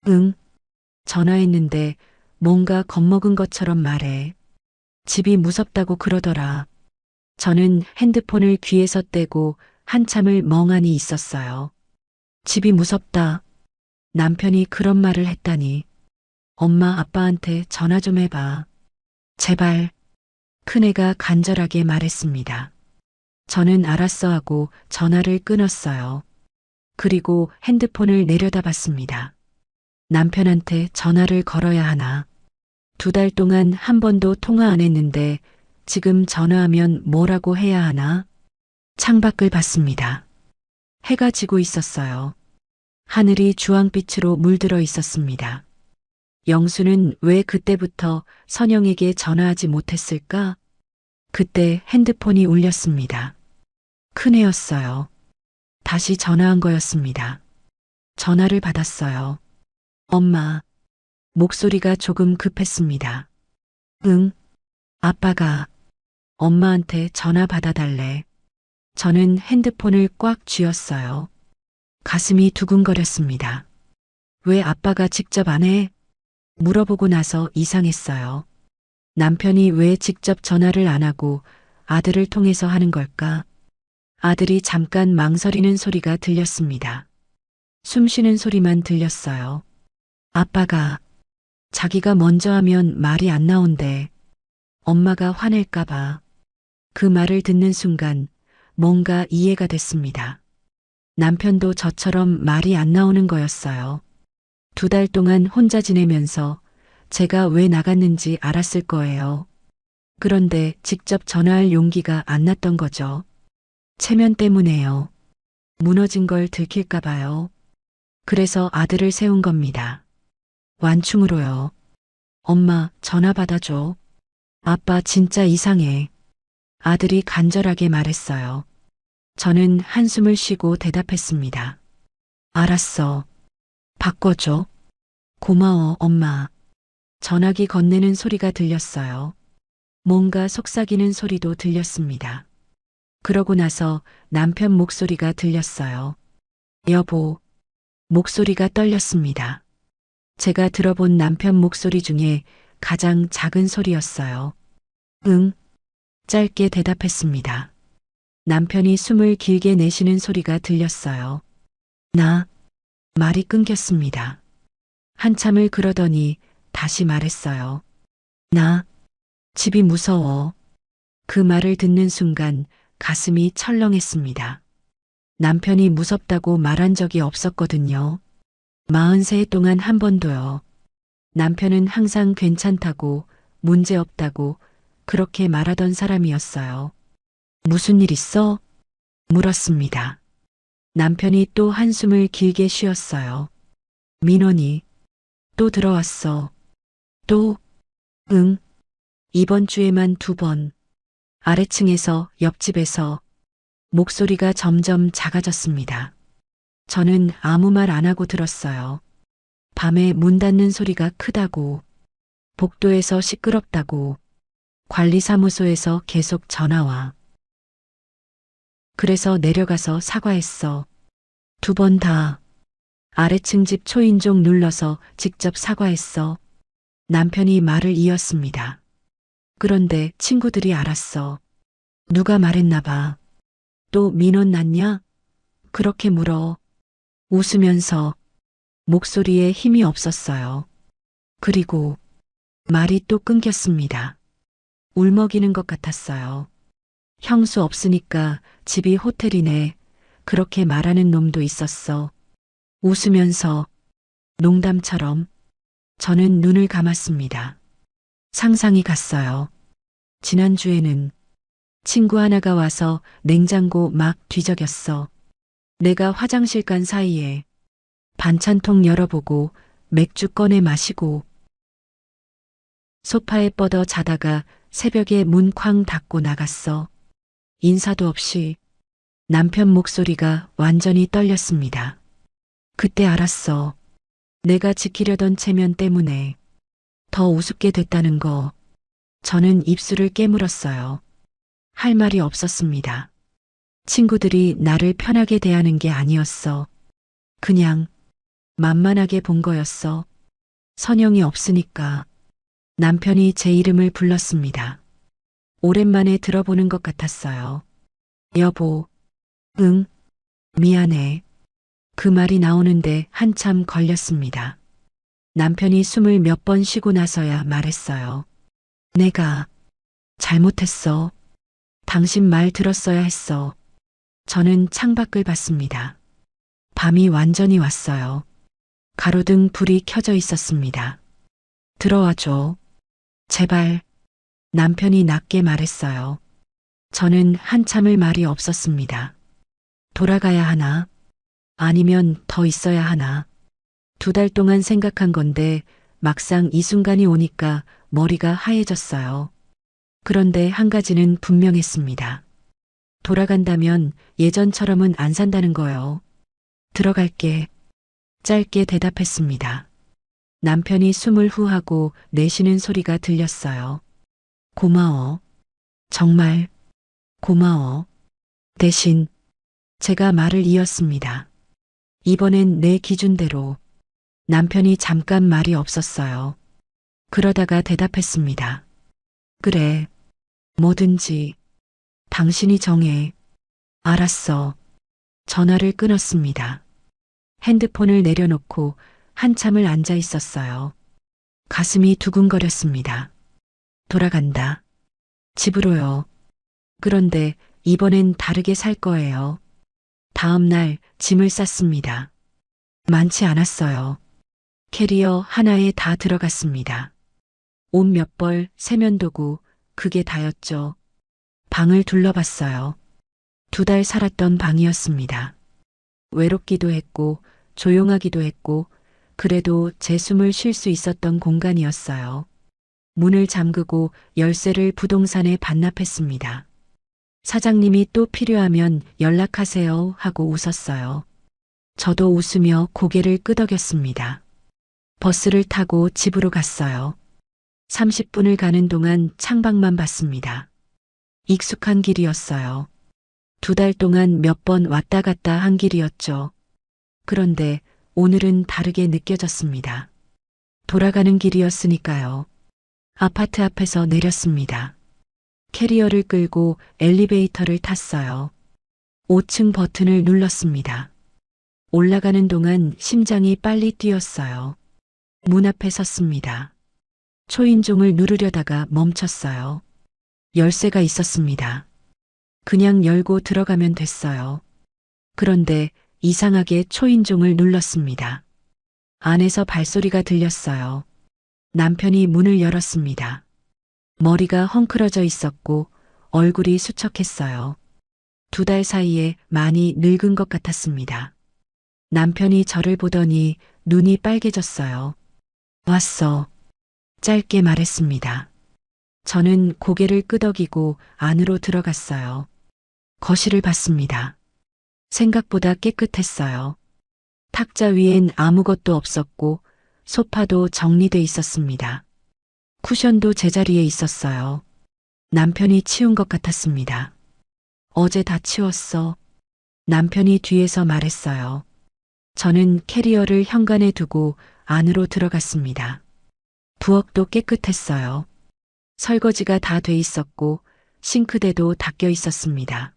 응. 전화했는데 뭔가 겁먹은 것처럼 말해. 집이 무섭다고 그러더라. 저는 핸드폰을 귀에서 떼고 한참을 멍하니 있었어요. 집이 무섭다. 남편이 그런 말을 했다니. 엄마 아빠한테 전화 좀 해봐. 제발. 큰애가 간절하게 말했습니다. 저는 알았어 하고 전화를 끊었어요. 그리고 핸드폰을 내려다봤습니다. 남편한테 전화를 걸어야 하나. 2달 동안 한 번도 통화 안 했는데 지금 전화하면 뭐라고 해야 하나? 창밖을 봤습니다. 해가 지고 있었어요. 하늘이 주황빛으로 물들어 있었습니다. 영수는 왜 그때부터 선영에게 전화하지 못했을까? 그때 핸드폰이 울렸습니다. 큰애였어요. 다시 전화한 거였습니다. 전화를 받았어요. 엄마. 목소리가 조금 급했습니다. 응. 아빠가 엄마한테 전화 받아달래. 저는 핸드폰을 꽉 쥐었어요. 가슴이 두근거렸습니다. 왜 아빠가 직접 안 해? 물어보고 나서 이상했어요. 남편이 왜 직접 전화를 안 하고 아들을 통해서 하는 걸까? 아들이 잠깐 망설이는 소리가 들렸습니다. 숨 쉬는 소리만 들렸어요. 아빠가 자기가 먼저 하면 말이 안 나온대. 엄마가 화낼까봐. 그 말을 듣는 순간 뭔가 이해가 됐습니다. 남편도 저처럼 말이 안 나오는 거였어요. 2달 동안 혼자 지내면서 제가 왜 나갔는지 알았을 거예요. 그런데 직접 전화할 용기가 안 났던 거죠. 체면 때문에요. 무너진 걸 들킬까 봐요. 그래서 아들을 세운 겁니다. 완충으로요. 엄마, 전화 받아줘. 아빠 진짜 이상해. 아들이 간절하게 말했어요. 저는 한숨을 쉬고 대답했습니다. 알았어. 바꿔줘. 고마워, 엄마. 전화기 건네는 소리가 들렸어요. 뭔가 속삭이는 소리도 들렸습니다. 그러고 나서 남편 목소리가 들렸어요. 여보. 목소리가 떨렸습니다. 제가 들어본 남편 목소리 중에 가장 작은 소리였어요. 응. 짧게 대답했습니다. 남편이 숨을 길게 내쉬는 소리가 들렸어요. 나. 말이 끊겼습니다. 한참을 그러더니 다시 말했어요. 나. 집이 무서워. 그 말을 듣는 순간 가슴이 철렁했습니다. 남편이 무섭다고 말한 적이 없었거든요. 40세 동안 한 번도요. 남편은 항상 괜찮다고, 문제없다고 그렇게 말하던 사람이었어요. 무슨 일 있어? 물었습니다. 남편이 또 한숨을 길게 쉬었어요. 민원이 또 들어왔어. 또? 응. 이번 주에만 2번. 아래층에서, 옆집에서. 목소리가 점점 작아졌습니다. 저는 아무 말 안 하고 들었어요. 밤에 문 닫는 소리가 크다고, 복도에서 시끄럽다고, 관리사무소에서 계속 전화와. 그래서 내려가서 사과했어. 2번 다. 아래층 집 초인종 눌러서 직접 사과했어. 남편이 말을 이었습니다. 그런데 친구들이 알았어. 누가 말했나 봐. 또 민원 났냐? 그렇게 물어. 웃으면서. 목소리에 힘이 없었어요. 그리고 말이 또 끊겼습니다. 울먹이는 것 같았어요. 형수 없으니까 집이 호텔이네. 그렇게 말하는 놈도 있었어. 웃으면서. 농담처럼. 저는 눈을 감았습니다. 상상이 갔어요. 지난주에는 친구 하나가 와서 냉장고 막 뒤적였어. 내가 화장실 간 사이에 반찬통 열어보고 맥주 꺼내 마시고 소파에 뻗어 자다가 새벽에 문 쾅 닫고 나갔어. 인사도 없이. 남편 목소리가 완전히 떨렸습니다. 그때 알았어. 내가 지키려던 체면 때문에 더 우습게 됐다는 거. 저는 입술을 깨물었어요. 할 말이 없었습니다. 친구들이 나를 편하게 대하는 게 아니었어. 그냥 만만하게 본 거였어. 선영이 없으니까. 남편이 제 이름을 불렀습니다. 오랜만에 들어보는 것 같았어요. 여보. 응. 미안해. 그 말이 나오는데 한참 걸렸습니다. 남편이 숨을 몇 번 쉬고 나서야 말했어요. 내가 잘못했어. 당신 말 들었어야 했어. 저는 창밖을 봤습니다. 밤이 완전히 왔어요. 가로등 불이 켜져 있었습니다. 들어와줘. 제발. 남편이 낮게 말했어요. 저는 한참을 말이 없었습니다. 돌아가야 하나? 아니면 더 있어야 하나? 2달 동안 생각한 건데 막상 이 순간이 오니까 머리가 하얘졌어요. 그런데 한 가지는 분명했습니다. 돌아간다면 예전처럼은 안 산다는 거요. 들어갈게. 짧게 대답했습니다. 남편이 숨을 후하고 내쉬는 소리가 들렸어요. 고마워. 정말 고마워. 대신 제가 말을 이었습니다. 이번엔 내 기준대로. 남편이 잠깐 말이 없었어요. 그러다가 대답했습니다. 그래. 뭐든지. 당신이 정해. 알았어. 전화를 끊었습니다. 핸드폰을 내려놓고 한참을 앉아 있었어요. 가슴이 두근거렸습니다. 돌아간다. 집으로요. 그런데 이번엔 다르게 살 거예요. 다음 날 짐을 쌌습니다. 많지 않았어요. 캐리어 하나에 다 들어갔습니다. 옷 몇 벌, 세면도구, 그게 다였죠. 방을 둘러봤어요. 2달 살았던 방이었습니다. 외롭기도 했고, 조용하기도 했고, 그래도 제 숨을 쉴 수 있었던 공간이었어요. 문을 잠그고 열쇠를 부동산에 반납했습니다. 사장님이 또 필요하면 연락하세요 하고 웃었어요. 저도 웃으며 고개를 끄덕였습니다. 버스를 타고 집으로 갔어요. 30분을 가는 동안 창밖만 봤습니다. 익숙한 길이었어요. 2달 동안 몇 번 왔다 갔다 한 길이었죠. 그런데 오늘은 다르게 느껴졌습니다. 돌아가는 길이었으니까요. 아파트 앞에서 내렸습니다. 캐리어를 끌고 엘리베이터를 탔어요. 5층 버튼을 눌렀습니다. 올라가는 동안 심장이 빨리 뛰었어요. 문 앞에 섰습니다. 초인종을 누르려다가 멈췄어요. 열쇠가 있었습니다. 그냥 열고 들어가면 됐어요. 그런데 이상하게 초인종을 눌렀습니다. 안에서 발소리가 들렸어요. 남편이 문을 열었습니다. 머리가 헝클어져 있었고 얼굴이 수척했어요. 2달 사이에 많이 늙은 것 같았습니다. 남편이 저를 보더니 눈이 빨개졌어요. 왔어. 짧게 말했습니다. 저는 고개를 끄덕이고 안으로 들어갔어요. 거실을 봤습니다. 생각보다 깨끗했어요. 탁자 위엔 아무것도 없었고 소파도 정리돼 있었습니다. 쿠션도 제자리에 있었어요. 남편이 치운 것 같았습니다. 어제 다 치웠어. 남편이 뒤에서 말했어요. 저는 캐리어를 현관에 두고 안으로 들어갔습니다. 부엌도 깨끗했어요. 설거지가 다 돼 있었고 싱크대도 닦여 있었습니다.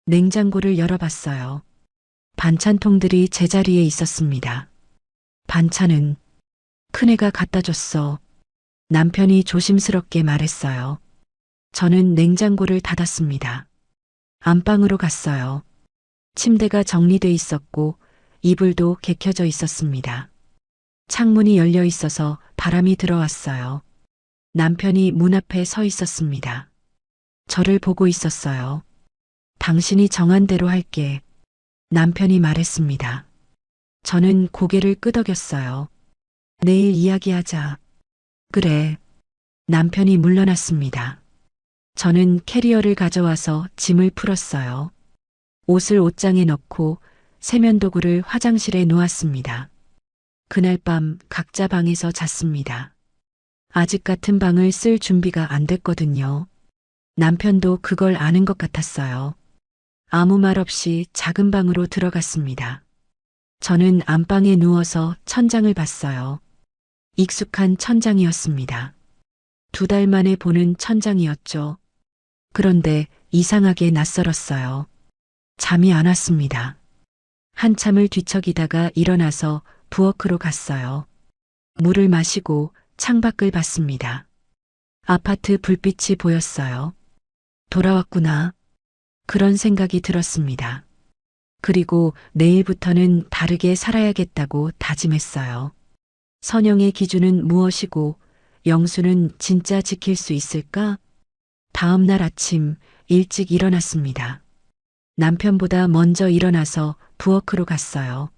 냉장고를 열어봤어요. 반찬통들이 제자리에 있었습니다. 반찬은 큰애가 갖다 줬어. 남편이 조심스럽게 말했어요. 저는 냉장고를 닫았습니다. 안방으로 갔어요. 침대가 정리돼 있었고 이불도 개켜져 있었습니다. 창문이 열려 있어서 바람이 들어왔어요. 남편이 문 앞에 서 있었습니다. 저를 보고 있었어요. 당신이 정한 대로 할게. 남편이 말했습니다. 저는 고개를 끄덕였어요. 내일 이야기하자. 그래. 남편이 물러났습니다. 저는 캐리어를 가져와서 짐을 풀었어요. 옷을 옷장에 넣고 세면도구를 화장실에 놓았습니다. 그날 밤 각자 방에서 잤습니다. 아직 같은 방을 쓸 준비가 안 됐거든요. 남편도 그걸 아는 것 같았어요. 아무 말 없이 작은 방으로 들어갔습니다. 저는 안방에 누워서 천장을 봤어요. 익숙한 천장이었습니다. 2달 만에 보는 천장이었죠. 그런데 이상하게 낯설었어요. 잠이 안 왔습니다. 한참을 뒤척이다가 일어나서 부엌으로 갔어요. 물을 마시고 창밖을 봤습니다. 아파트 불빛이 보였어요. 돌아왔구나. 그런 생각이 들었습니다. 그리고 내일부터는 다르게 살아야겠다고 다짐했어요. 선영의 기준은 무엇이고 영수는 진짜 지킬 수 있을까? 다음 날 아침 일찍 일어났습니다. 남편보다 먼저 일어나서 부엌으로 갔어요.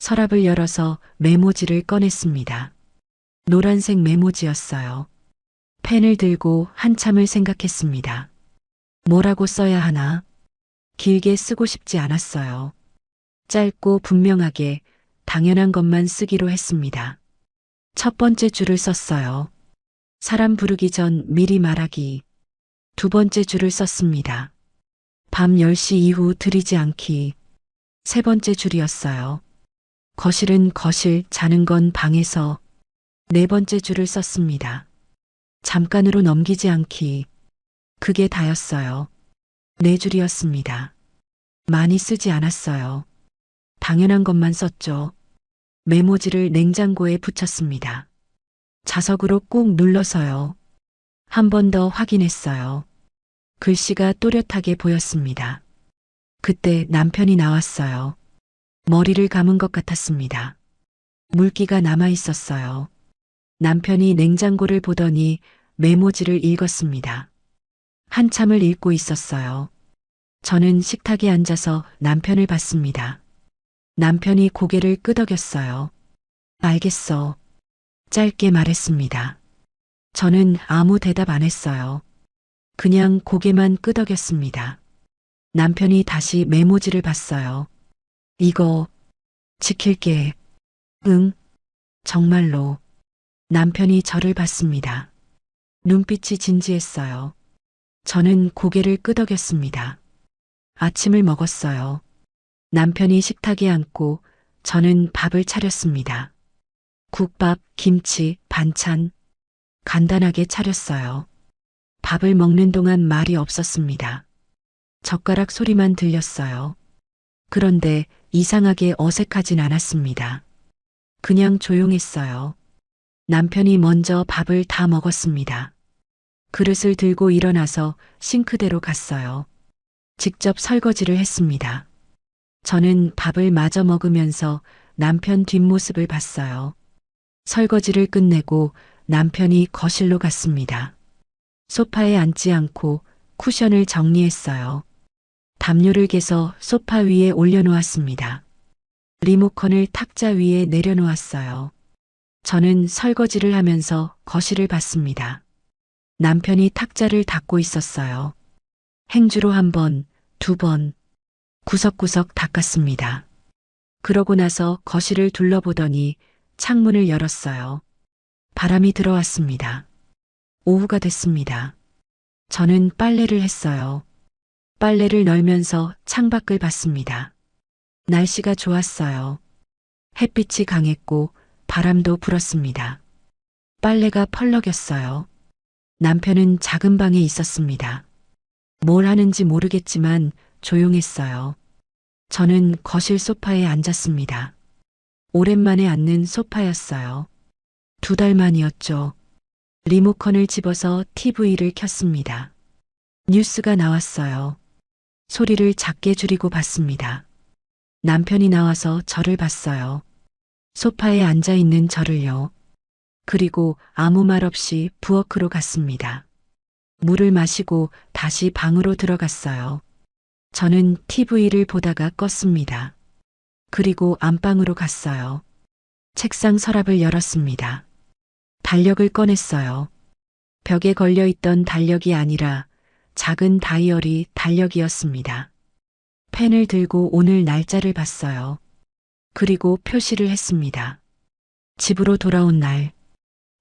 서랍을 열어서 메모지를 꺼냈습니다. 노란색 메모지였어요. 펜을 들고 한참을 생각했습니다. 뭐라고 써야 하나? 길게 쓰고 싶지 않았어요. 짧고 분명하게 당연한 것만 쓰기로 했습니다. 첫 번째 줄을 썼어요. 사람 부르기 전 미리 말하기. 2번째 줄을 썼습니다. 밤 10시 이후 들이지 않기. 3번째 줄이었어요. 거실은 거실, 자는 건 방에서. 4번째 줄을 썼습니다. 잠깐으로 넘기지 않기. 그게 다였어요. 4줄이었습니다. 많이 쓰지 않았어요. 당연한 것만 썼죠. 메모지를 냉장고에 붙였습니다. 자석으로 꾹 눌러서요. 한 번 더 확인했어요. 글씨가 또렷하게 보였습니다. 그때 남편이 나왔어요. 머리를 감은 것 같았습니다. 물기가 남아 있었어요. 남편이 냉장고를 보더니 메모지를 읽었습니다. 한참을 읽고 있었어요. 저는 식탁에 앉아서 남편을 봤습니다. 남편이 고개를 끄덕였어요. 알겠어. 짧게 말했습니다. 저는 아무 대답 안 했어요. 그냥 고개만 끄덕였습니다. 남편이 다시 메모지를 봤어요. 이거 지킬게. 응. 정말로. 남편이 저를 봤습니다. 눈빛이 진지했어요. 저는 고개를 끄덕였습니다. 아침을 먹었어요. 남편이 식탁에 앉고 저는 밥을 차렸습니다. 국밥, 김치, 반찬. 간단하게 차렸어요. 밥을 먹는 동안 말이 없었습니다. 젓가락 소리만 들렸어요. 그런데 이상하게 어색하진 않았습니다. 그냥 조용했어요. 남편이 먼저 밥을 다 먹었습니다. 그릇을 들고 일어나서 싱크대로 갔어요. 직접 설거지를 했습니다. 저는 밥을 마저 먹으면서 남편 뒷모습을 봤어요. 설거지를 끝내고 남편이 거실로 갔습니다. 소파에 앉지 않고 쿠션을 정리했어요. 담요를 개서 소파 위에 올려놓았습니다. 리모컨을 탁자 위에 내려놓았어요. 저는 설거지를 하면서 거실을 봤습니다. 남편이 탁자를 닦고 있었어요. 행주로 1번, 2번, 구석구석 닦았습니다. 그러고 나서 거실을 둘러보더니 창문을 열었어요. 바람이 들어왔습니다. 오후가 됐습니다. 저는 빨래를 했어요. 빨래를 널면서 창밖을 봤습니다. 날씨가 좋았어요. 햇빛이 강했고 바람도 불었습니다. 빨래가 펄럭였어요. 남편은 작은 방에 있었습니다. 뭘 하는지 모르겠지만 조용했어요. 저는 거실 소파에 앉았습니다. 오랜만에 앉는 소파였어요. 2달 만이었죠. 리모컨을 집어서 TV를 켰습니다. 뉴스가 나왔어요. 소리를 작게 줄이고 봤습니다. 남편이 나와서 저를 봤어요. 소파에 앉아 있는 저를요. 그리고 아무 말 없이 부엌으로 갔습니다. 물을 마시고 다시 방으로 들어갔어요. 저는 TV를 보다가 껐습니다. 그리고 안방으로 갔어요. 책상 서랍을 열었습니다. 달력을 꺼냈어요. 벽에 걸려있던 달력이 아니라 작은 다이어리 달력이었습니다. 펜을 들고 오늘 날짜를 봤어요. 그리고 표시를 했습니다. 집으로 돌아온 날,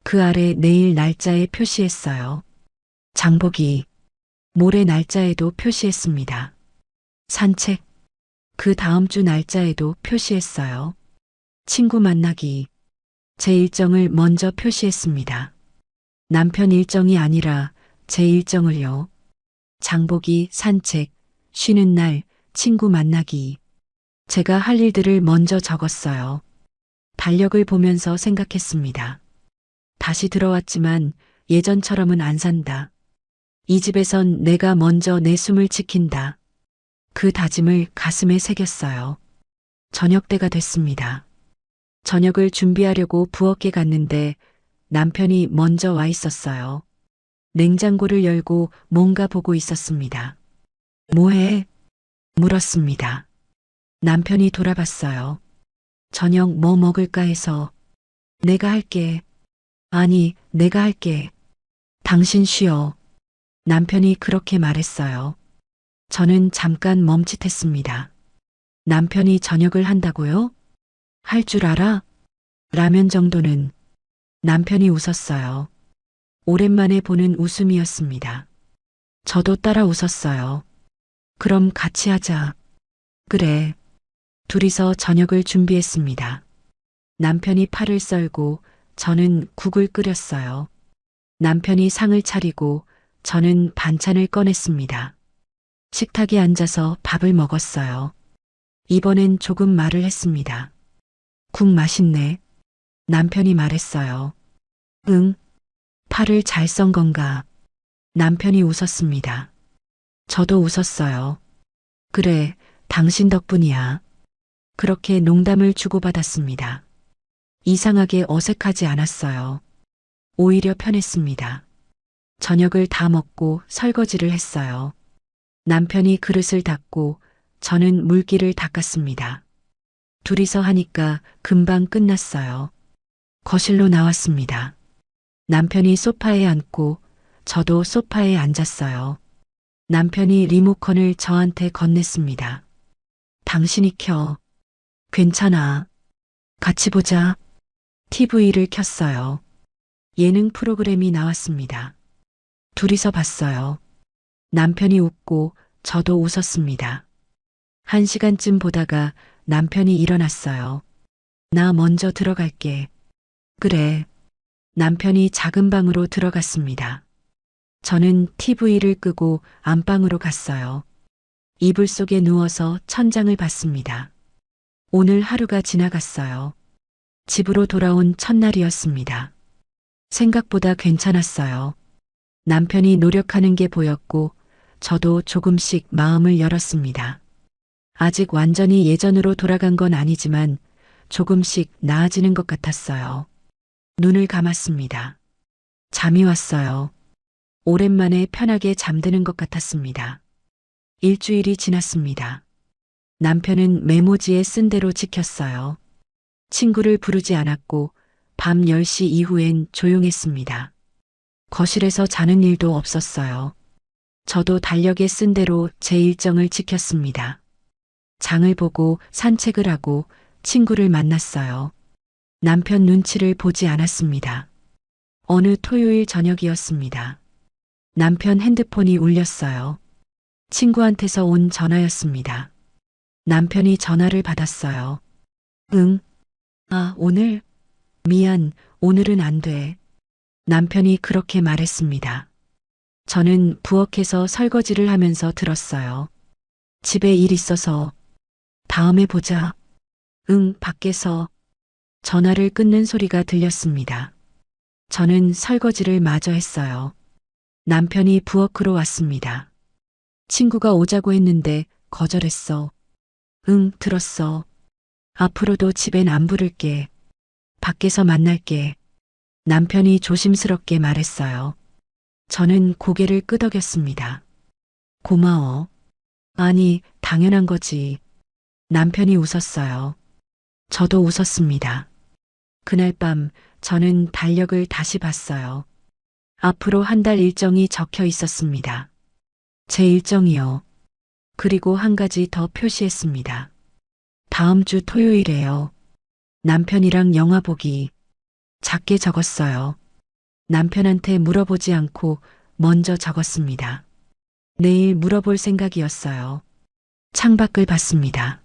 그 아래 내일 날짜에 표시했어요. 장보기, 모레 날짜에도 표시했습니다. 산책, 그 다음 주 날짜에도 표시했어요. 친구 만나기, 제 일정을 먼저 표시했습니다. 남편 일정이 아니라 제 일정을요. 장보기, 산책, 쉬는 날, 친구 만나기. 제가 할 일들을 먼저 적었어요. 달력을 보면서 생각했습니다. 다시 들어왔지만 예전처럼은 안 산다. 이 집에선 내가 먼저 내 숨을 지킨다. 그 다짐을 가슴에 새겼어요. 저녁 때가 됐습니다. 저녁을 준비하려고 부엌에 갔는데 남편이 먼저 와 있었어요. 냉장고를 열고 뭔가 보고 있었습니다. 뭐해? 물었습니다. 남편이 돌아봤어요. 저녁 뭐 먹을까 해서. 내가 할게. 아니, 내가 할게. 당신 쉬어. 남편이 그렇게 말했어요. 저는 잠깐 멈칫했습니다. 남편이 저녁을 한다고요? 할 줄 알아? 라면 정도는. 남편이 웃었어요. 오랜만에 보는 웃음이었습니다. 저도 따라 웃었어요. 그럼 같이 하자. 그래. 둘이서 저녁을 준비했습니다. 남편이 파를 썰고 저는 국을 끓였어요. 남편이 상을 차리고 저는 반찬을 꺼냈습니다. 식탁에 앉아서 밥을 먹었어요. 이번엔 조금 말을 했습니다. 국 맛있네. 남편이 말했어요. 응. 파를 잘 썬 건가? 남편이 웃었습니다. 저도 웃었어요. 그래, 당신 덕분이야. 그렇게 농담을 주고받았습니다. 이상하게 어색하지 않았어요. 오히려 편했습니다. 저녁을 다 먹고 설거지를 했어요. 남편이 그릇을 닦고 저는 물기를 닦았습니다. 둘이서 하니까 금방 끝났어요. 거실로 나왔습니다. 남편이 소파에 앉고 저도 소파에 앉았어요. 남편이 리모컨을 저한테 건넸습니다. 당신이 켜. 괜찮아. 같이 보자. TV를 켰어요. 예능 프로그램이 나왔습니다. 둘이서 봤어요. 남편이 웃고 저도 웃었습니다. 1시간쯤 보다가 남편이 일어났어요. 나 먼저 들어갈게. 그래. 남편이 작은 방으로 들어갔습니다. 저는 TV를 끄고 안방으로 갔어요. 이불 속에 누워서 천장을 봤습니다. 오늘 하루가 지나갔어요. 집으로 돌아온 첫날이었습니다. 생각보다 괜찮았어요. 남편이 노력하는 게 보였고 저도 조금씩 마음을 열었습니다. 아직 완전히 예전으로 돌아간 건 아니지만 조금씩 나아지는 것 같았어요. 눈을 감았습니다. 잠이 왔어요. 오랜만에 편하게 잠드는 것 같았습니다. 일주일이 지났습니다. 남편은 메모지에 쓴 대로 지켰어요. 친구를 부르지 않았고 밤 10시 이후엔 조용했습니다. 거실에서 자는 일도 없었어요. 저도 달력에 쓴 대로 제 일정을 지켰습니다. 장을 보고 산책을 하고 친구를 만났어요. 남편 눈치를 보지 않았습니다. 어느 토요일 저녁이었습니다. 남편 핸드폰이 울렸어요. 친구한테서 온 전화였습니다. 남편이 전화를 받았어요. 응. 아, 오늘? 미안, 오늘은 안 돼. 남편이 그렇게 말했습니다. 저는 부엌에서 설거지를 하면서 들었어요. 집에 일 있어서. 다음에 보자. 응, 밖에서. 전화를 끊는 소리가 들렸습니다. 저는 설거지를 마저 했어요. 남편이 부엌으로 왔습니다. 친구가 오자고 했는데 거절했어. 응, 들었어. 앞으로도 집엔 안 부를게. 밖에서 만날게. 남편이 조심스럽게 말했어요. 저는 고개를 끄덕였습니다. 고마워. 아니, 당연한 거지. 남편이 웃었어요. 저도 웃었습니다. 그날 밤 저는 달력을 다시 봤어요. 앞으로 한 달 일정이 적혀 있었습니다. 제 일정이요. 그리고 한 가지 더 표시했습니다. 다음 주 토요일에요. 남편이랑 영화 보기. 작게 적었어요. 남편한테 물어보지 않고 먼저 적었습니다. 내일 물어볼 생각이었어요. 창밖을 봤습니다.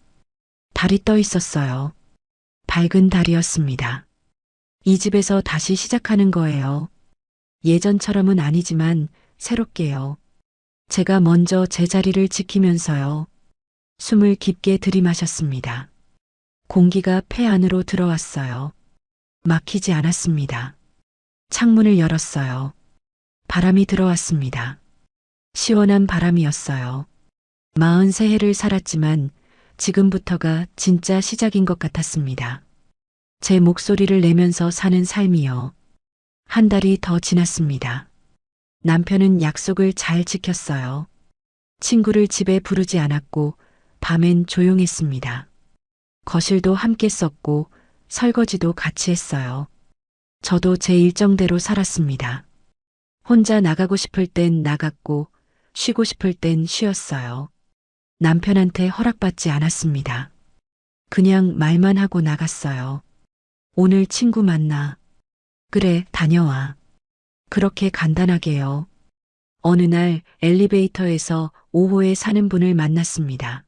달이 떠 있었어요. 밝은 달이었습니다. 이 집에서 다시 시작하는 거예요. 예전처럼은 아니지만 새롭게요. 제가 먼저 제 자리를 지키면서요. 숨을 깊게 들이마셨습니다. 공기가 폐 안으로 들어왔어요. 막히지 않았습니다. 창문을 열었어요. 바람이 들어왔습니다. 시원한 바람이었어요. 43해를 살았지만 지금부터가 진짜 시작인 것 같았습니다. 제 목소리를 내면서 사는 삶이요. 한 달이 더 지났습니다. 남편은 약속을 잘 지켰어요. 친구를 집에 부르지 않았고 밤엔 조용했습니다. 거실도 함께 썼고 설거지도 같이 했어요. 저도 제 일정대로 살았습니다. 혼자 나가고 싶을 땐 나갔고 쉬고 싶을 땐 쉬었어요. 남편한테 허락받지 않았습니다. 그냥 말만 하고 나갔어요. 오늘 친구 만나. 그래, 다녀와. 그렇게 간단하게요. 어느 날 엘리베이터에서 5호에 사는 분을 만났습니다.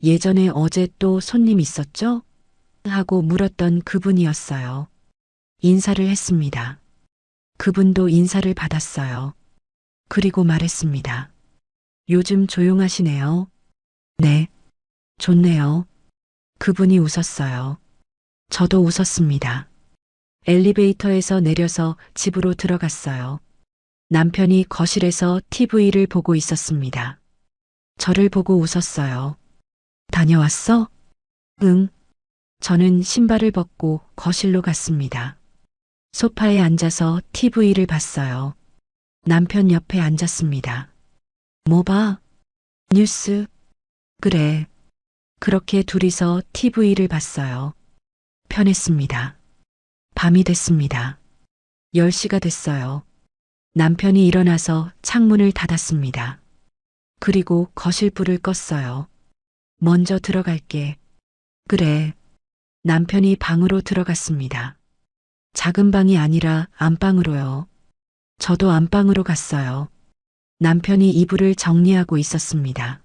예전에 어제 또 손님 있었죠? 하고 물었던 그분이었어요. 인사를 했습니다. 그분도 인사를 받았어요. 그리고 말했습니다. 요즘 조용하시네요. 네. 좋네요. 그분이 웃었어요. 저도 웃었습니다. 엘리베이터에서 내려서 집으로 들어갔어요. 남편이 거실에서 TV를 보고 있었습니다. 저를 보고 웃었어요. 다녀왔어? 응. 저는 신발을 벗고 거실로 갔습니다. 소파에 앉아서 TV를 봤어요. 남편 옆에 앉았습니다. 뭐 봐? 뉴스? 그래. 그렇게 둘이서 TV를 봤어요. 편했습니다. 밤이 됐습니다. 10시가 됐어요. 남편이 일어나서 창문을 닫았습니다. 그리고 거실 불을 껐어요. 먼저 들어갈게. 그래. 남편이 방으로 들어갔습니다. 작은 방이 아니라 안방으로요. 저도 안방으로 갔어요. 남편이 이불을 정리하고 있었습니다.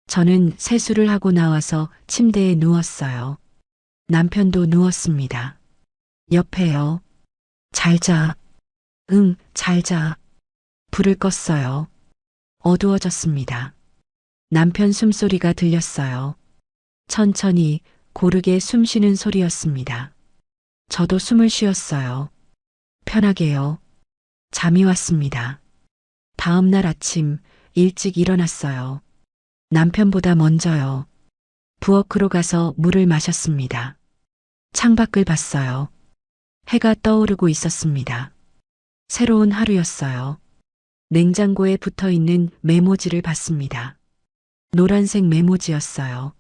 저는 세수를 하고 나와서 침대에 누웠어요. 남편도 누웠습니다. 옆에요. 잘 자. 응, 잘 자. 불을 껐어요. 어두워졌습니다. 남편 숨소리가 들렸어요. 천천히 고르게 숨 쉬는 소리였습니다. 저도 숨을 쉬었어요. 편하게요. 잠이 왔습니다. 다음 날 아침 일찍 일어났어요. 남편보다 먼저요. 부엌으로 가서 물을 마셨습니다. 창밖을 봤어요. 해가 떠오르고 있었습니다. 새로운 하루였어요. 냉장고에 붙어 있는 메모지를 봤습니다. 노란색 메모지였어요.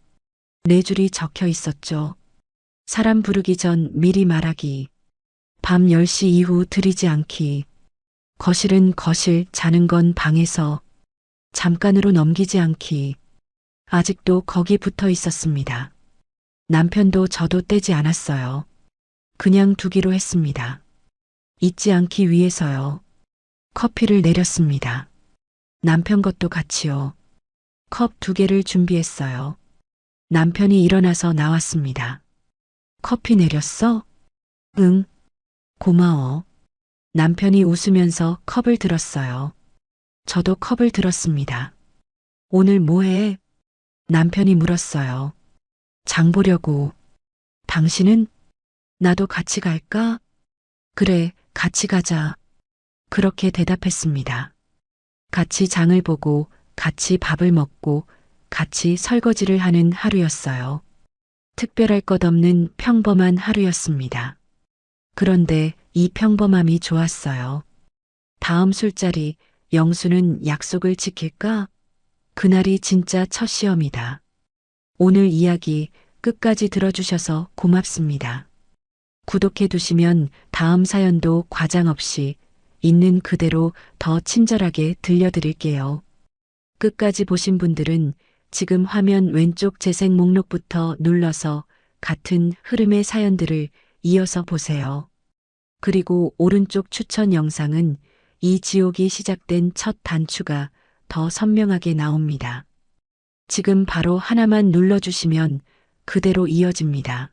네 줄이 적혀 있었죠. 사람 부르기 전 미리 말하기. 밤 10시 이후 들이지 않기. 거실은 거실, 자는 건 방에서. 잠깐으로 넘기지 않기. 아직도 거기 붙어 있었습니다. 남편도 저도 떼지 않았어요. 그냥 두기로 했습니다. 잊지 않기 위해서요. 커피를 내렸습니다. 남편 것도 같이요. 컵 2개를 준비했어요. 남편이 일어나서 나왔습니다. 커피 내렸어? 응. 고마워. 남편이 웃으면서 컵을 들었어요. 저도 컵을 들었습니다. 오늘 뭐 해? 남편이 물었어요. 장 보려고. 당신은? 나도 같이 갈까? 그래, 같이 가자. 그렇게 대답했습니다. 같이 장을 보고, 같이 밥을 먹고, 같이 설거지를 하는 하루였어요. 특별할 것 없는 평범한 하루였습니다. 그런데 이 평범함이 좋았어요. 다음 술자리, 영수는 약속을 지킬까? 그날이 진짜 첫 시험이다. 오늘 이야기 끝까지 들어주셔서 고맙습니다. 구독해 두시면 다음 사연도 과장 없이 있는 그대로 더 친절하게 들려드릴게요. 끝까지 보신 분들은 지금 화면 왼쪽 재생 목록부터 눌러서 같은 흐름의 사연들을 이어서 보세요. 그리고 오른쪽 추천 영상은 이 지옥이 시작된 첫 단추가 더 선명하게 나옵니다. 지금 바로 하나만 눌러주시면 그대로 이어집니다.